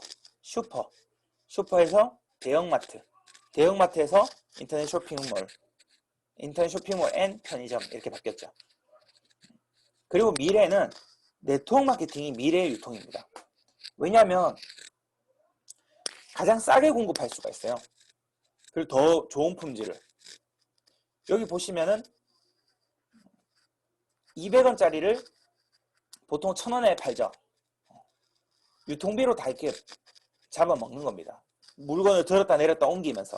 슈퍼에서 대형마트, 대형마트에서 인터넷 쇼핑몰 앤 편의점 이렇게 바뀌었죠. 그리고 미래는 네트워크 마케팅이 미래의 유통입니다. 왜냐하면 가장 싸게 공급할 수가 있어요. 그리고 더 좋은 품질을. 여기 보시면은 200원짜리를 보통 1000원에 팔죠. 유통비로 다 이렇게 잡아먹는 겁니다. 물건을 들었다 내렸다 옮기면서.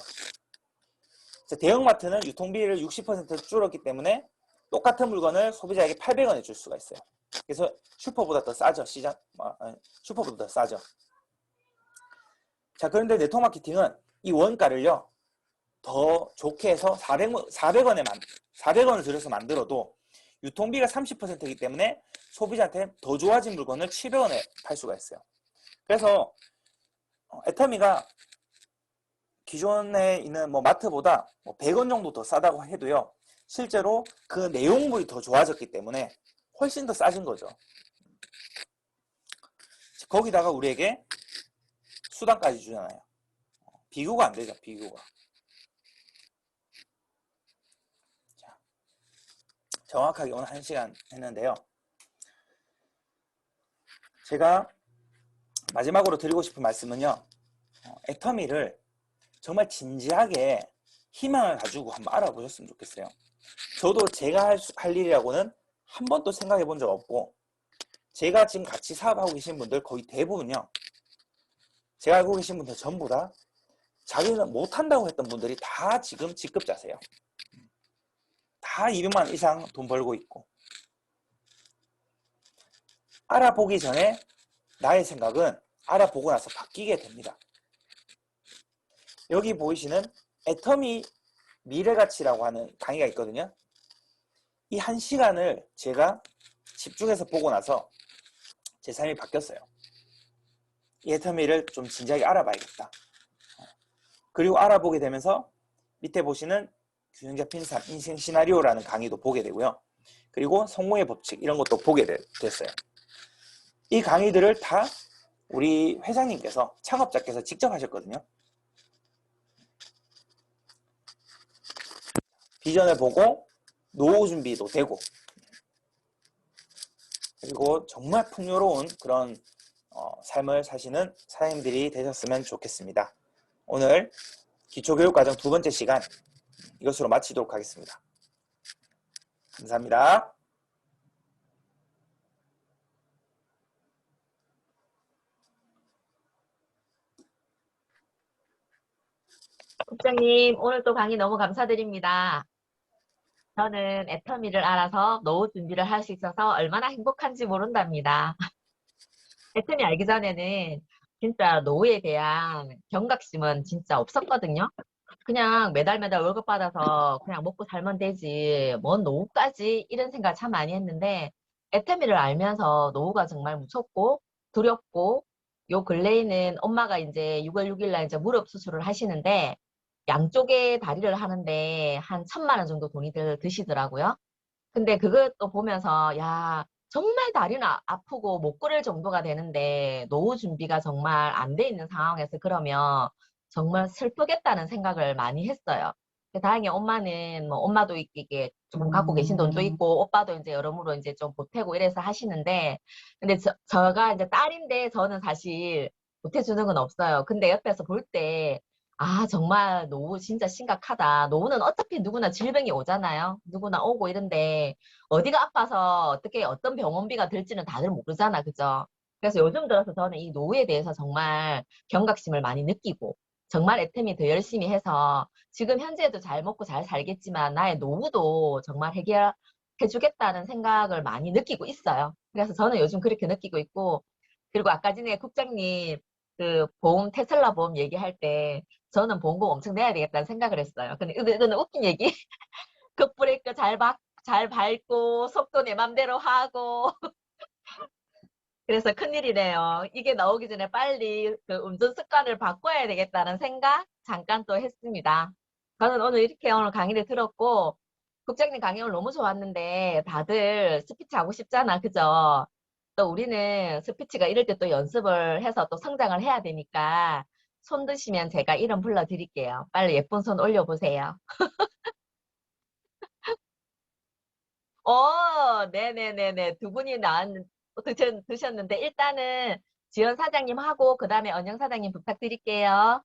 대형마트는 유통비를 60% 줄었기 때문에 똑같은 물건을 소비자에게 800원에 줄 수가 있어요. 그래서 슈퍼보다 더 싸죠. 슈퍼보다 더 싸죠. 자, 그런데 네트워크 마케팅은 이 원가를요 더 좋게 해서 400원을 들여서 만들어도 유통비가 30%이기 때문에 소비자한테 더 좋아진 물건을 700원에 팔 수가 있어요. 그래서 애터미가 기존에 있는 뭐 마트보다 뭐 100원 정도 더 싸다고 해도요. 실제로 그 내용물이 더 좋아졌기 때문에 훨씬 더 싸진 거죠. 거기다가 우리에게 수당까지 주잖아요. 비교가 안 되죠, 비교가. 자, 정확하게 오늘 1시간 했는데요. 제가 마지막으로 드리고 싶은 말씀은요. 애터미를 정말 진지하게 희망을 가지고 한번 알아보셨으면 좋겠어요. 저도 제가 할 일이라고는 한 번도 생각해 본 적 없고, 제가 지금 같이 사업하고 계신 분들 거의 대부분요. 제가 알고 계신 분들 전부 다 자기는 못한다고 했던 분들이 다 지금 직급자세요. 다 200만 원 이상 돈 벌고 있고. 알아보기 전에 나의 생각은 알아보고 나서 바뀌게 됩니다. 여기 보이시는 애터미 미래가치라고 하는 강의가 있거든요. 이 1시간을 제가 집중해서 보고 나서 제 삶이 바뀌었어요. 이 애터미를 좀 진지하게 알아봐야겠다. 그리고 알아보게 되면서 밑에 보시는 균형 잡힌 삶, 인생 시나리오라는 강의도 보게 되고요. 그리고 성공의 법칙 이런 것도 보게 됐어요. 이 강의들을 다 우리 회장님께서, 창업자께서 직접 하셨거든요. 비전을 보고 노후 준비도 되고, 그리고 정말 풍요로운 그런 삶을 사시는 사장님들이 되셨으면 좋겠습니다. 오늘 기초교육과정 2번째 시간 이것으로 마치도록 하겠습니다. 감사합니다. 국장님, 오늘 또 강의 너무 감사드립니다. 저는 애터미를 알아서 노후 준비를 할 수 있어서 얼마나 행복한지 모른답니다. 애터미 알기 전에는 진짜 노후에 대한 경각심은 진짜 없었거든요. 그냥 매달 월급 받아서 그냥 먹고 살면 되지, 뭔 노후까지 이런 생각 참 많이 했는데, 애터미를 알면서 노후가 정말 무섭고 두렵고, 요 근래에는 엄마가 이제 6월 6일 날 이제 무릎 수술을 하시는데, 양쪽에 다리를 하는데 한 1,000만 원 정도 돈이 드시더라고요. 근데 그것도 보면서, 야, 정말 다리는 아프고 못 걸을 정도가 되는데 노후 준비가 정말 안 돼 있는 상황에서 그러면 정말 슬프겠다는 생각을 많이 했어요. 다행히 엄마는 뭐 엄마도 이게 좀 갖고 계신 돈도 있고 오빠도 이제 여러모로 이제 좀 보태고 이래서 하시는데, 근데 저가 이제 딸인데 저는 사실 보태주는 건 없어요. 근데 옆에서 볼 때, 아, 정말 노후 진짜 심각하다. 노후는 어차피 누구나 질병이 오잖아요. 누구나 오고 이런데 어디가 아파서 어떻게 어떤 병원비가 들지는 다들 모르잖아. 그죠? 그래서 요즘 들어서 저는 이 노후에 대해서 정말 경각심을 많이 느끼고, 정말 애템이 더 열심히 해서 지금 현재도 잘 먹고 잘 살겠지만 나의 노후도 정말 해결해주겠다는 생각을 많이 느끼고 있어요. 그래서 저는 요즘 그렇게 느끼고 있고, 그리고 아까 전에 국장님 그 보험, 테슬라 보험 얘기할 때 저는 보험금 엄청 내야 되겠다는 생각을 했어요. 근데 이거는 웃긴 얘기. 급브레이크 잘 밟고 속도 내 맘대로 하고 그래서 큰일이네요. 이게 나오기 전에 빨리 그 운전 습관을 바꿔야 되겠다는 생각 잠깐 또 했습니다. 저는 오늘 이렇게 오늘 강의를 들었고, 국장님 강의 오늘 너무 좋았는데 다들 스피치 하고 싶잖아. 그죠? 또 우리는 스피치가 이럴 때 또 연습을 해서 또 성장을 해야 되니까 손 드시면 제가 이름 불러드릴게요. 빨리 예쁜 손 올려보세요. 네네네네. 두 분이 드셨는데, 일단은 지연 사장님하고, 그 다음에 언영 사장님 부탁드릴게요.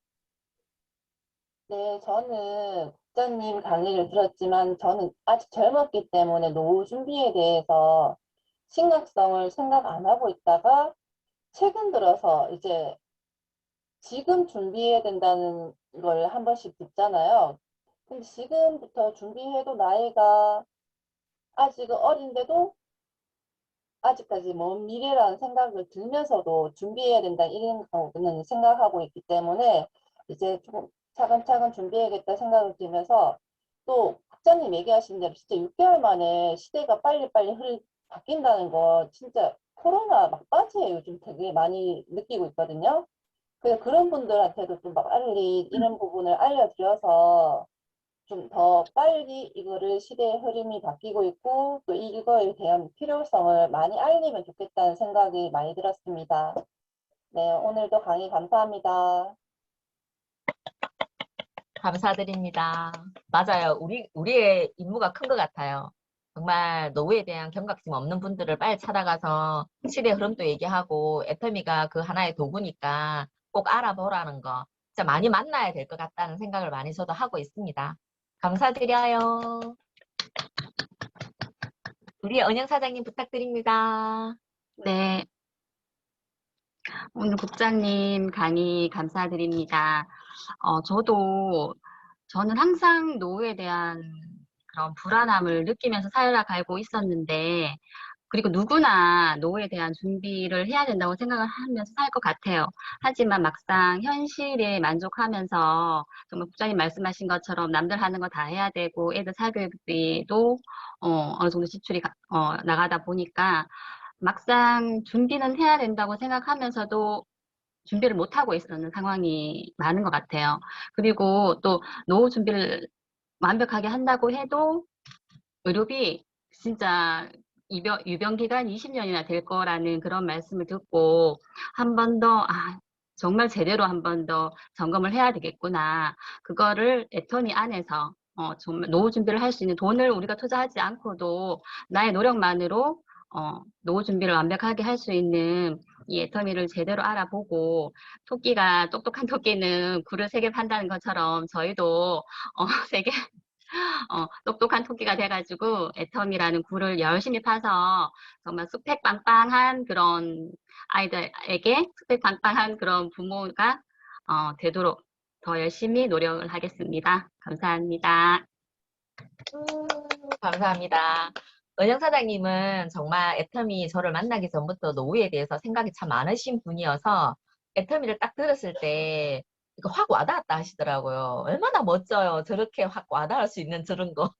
네, 저는 국장님 강의를 들었지만 저는 아직 젊었기 때문에 노후 준비에 대해서 심각성을 생각 안 하고 있다가 최근 들어서 이제 지금 준비해야 된다는 걸 한 번씩 듣잖아요. 근데 지금부터 준비해도 나이가 아직은 어린데도 아직까지 먼 미래라는 생각을 들면서도 준비해야 된다 이런 거는 생각하고 있기 때문에 이제 조금 차근차근 준비해야겠다 생각을 들면서, 또 국장님 얘기하신 대로 진짜 6개월 만에 시대가 빨리빨리 바뀐다는 거 진짜 코로나 막바지에 요즘 되게 많이 느끼고 있거든요. 그래서 그런 분들한테도 좀 빨리 이런 부분을 알려드려서 좀 더 빨리 이거를 시대의 흐름이 바뀌고 있고 또 이거에 대한 필요성을 많이 알리면 좋겠다는 생각이 많이 들었습니다. 네, 오늘도 강의 감사합니다. 감사드립니다. 맞아요. 우리의 임무가 큰 것 같아요. 정말 노후에 대한 경각심 없는 분들을 빨리 찾아가서 시대 흐름도 얘기하고 애터미가 그 하나의 도구니까 꼭 알아보라는 거 진짜 많이 만나야 될 것 같다는 생각을 많이 저도 하고 있습니다. 감사드려요. 우리 은영 사장님 부탁드립니다. 네. 오늘 국장님 강의 감사드립니다. 저는 항상 노후에 대한 그런 불안함을 느끼면서 살아가고 있었는데, 그리고 누구나 노후에 대한 준비를 해야 된다고 생각을 하면서 살 것 같아요. 하지만 막상 현실에 만족하면서 정말 국장님 말씀하신 것처럼 남들 하는 거 다 해야 되고 애들 사교육비도 어느 정도 지출이 나가다 보니까 막상 준비는 해야 된다고 생각하면서도 준비를 못하고 있었는 상황이 많은 것 같아요. 그리고 또 노후 준비를 완벽하게 한다고 해도 의료비 진짜 유병 기간 20년이나 될 거라는 그런 말씀을 듣고 한 번 더, 정말 제대로 한 번 더 점검을 해야 되겠구나. 그거를 애터미 안에서 정말 노후 준비를 할 수 있는 돈을 우리가 투자하지 않고도 나의 노력만으로 노후 준비를 완벽하게 할 수 있는 이 애터미를 제대로 알아보고 똑똑한 토끼는 굴을 3개 판다는 것처럼 저희도 3개 똑똑한 토끼가 돼가지고 애텀이라는 굴을 열심히 파서 정말 스펙빵빵한 그런 아이들에게 스펙빵빵한 그런 부모가 되도록 더 열심히 노력을 하겠습니다. 감사합니다. 감사합니다. 은영 사장님은 정말 애터미 저를 만나기 전부터 노후에 대해서 생각이 참 많으신 분이어서 애터미를 딱 들었을 때 이거 확 와닿았다 하시더라고요. 얼마나 멋져요. 저렇게 확 와닿을 수 있는 저런 거.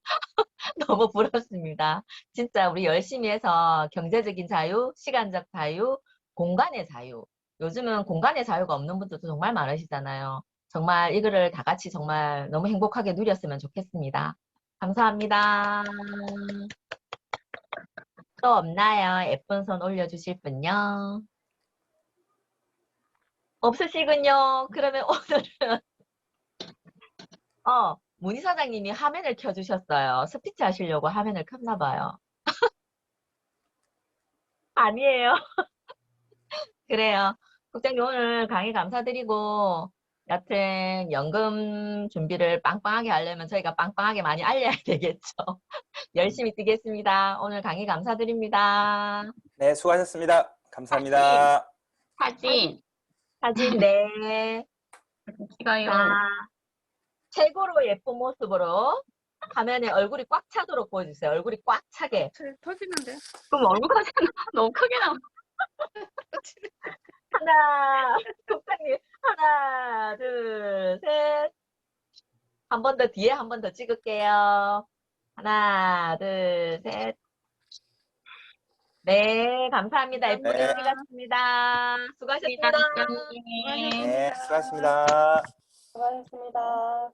너무 부럽습니다. 진짜 우리 열심히 해서 경제적인 자유, 시간적 자유, 공간의 자유. 요즘은 공간의 자유가 없는 분들도 정말 많으시잖아요. 정말 이거를 다 같이 정말 너무 행복하게 누렸으면 좋겠습니다. 감사합니다. 또 없나요? 예쁜 손 올려주실 분요? 없으시군요. 그러면 오늘은 문희 사장님이 화면을 켜주셨어요. 스피치 하시려고 화면을 켰나 봐요. 아니에요. 그래요. 국장님 오늘 강의 감사드리고 여튼 연금 준비를 빵빵하게 하려면 저희가 빵빵하게 많이 알려야 되겠죠. 열심히 뛰겠습니다. 오늘 강의 감사드립니다. 네, 수고하셨습니다. 감사합니다. 사진 사진 네. 찍어요. 자, 최고로 예쁜 모습으로 화면에 얼굴이 꽉 차도록 보여주세요. 얼굴이 꽉 차게. 터지는데. 그럼 얼굴까지 너무 크게 나와. 하나, 국장님 하나, 둘, 셋. 한 번 더 뒤에 한 번 더 찍을게요. 하나, 둘, 셋. 네, 감사합니다. 예쁘게 네. 찍었습니다. 수고하셨습니다. 국장님. 네, 수고하셨습니다. 수고하셨습니다.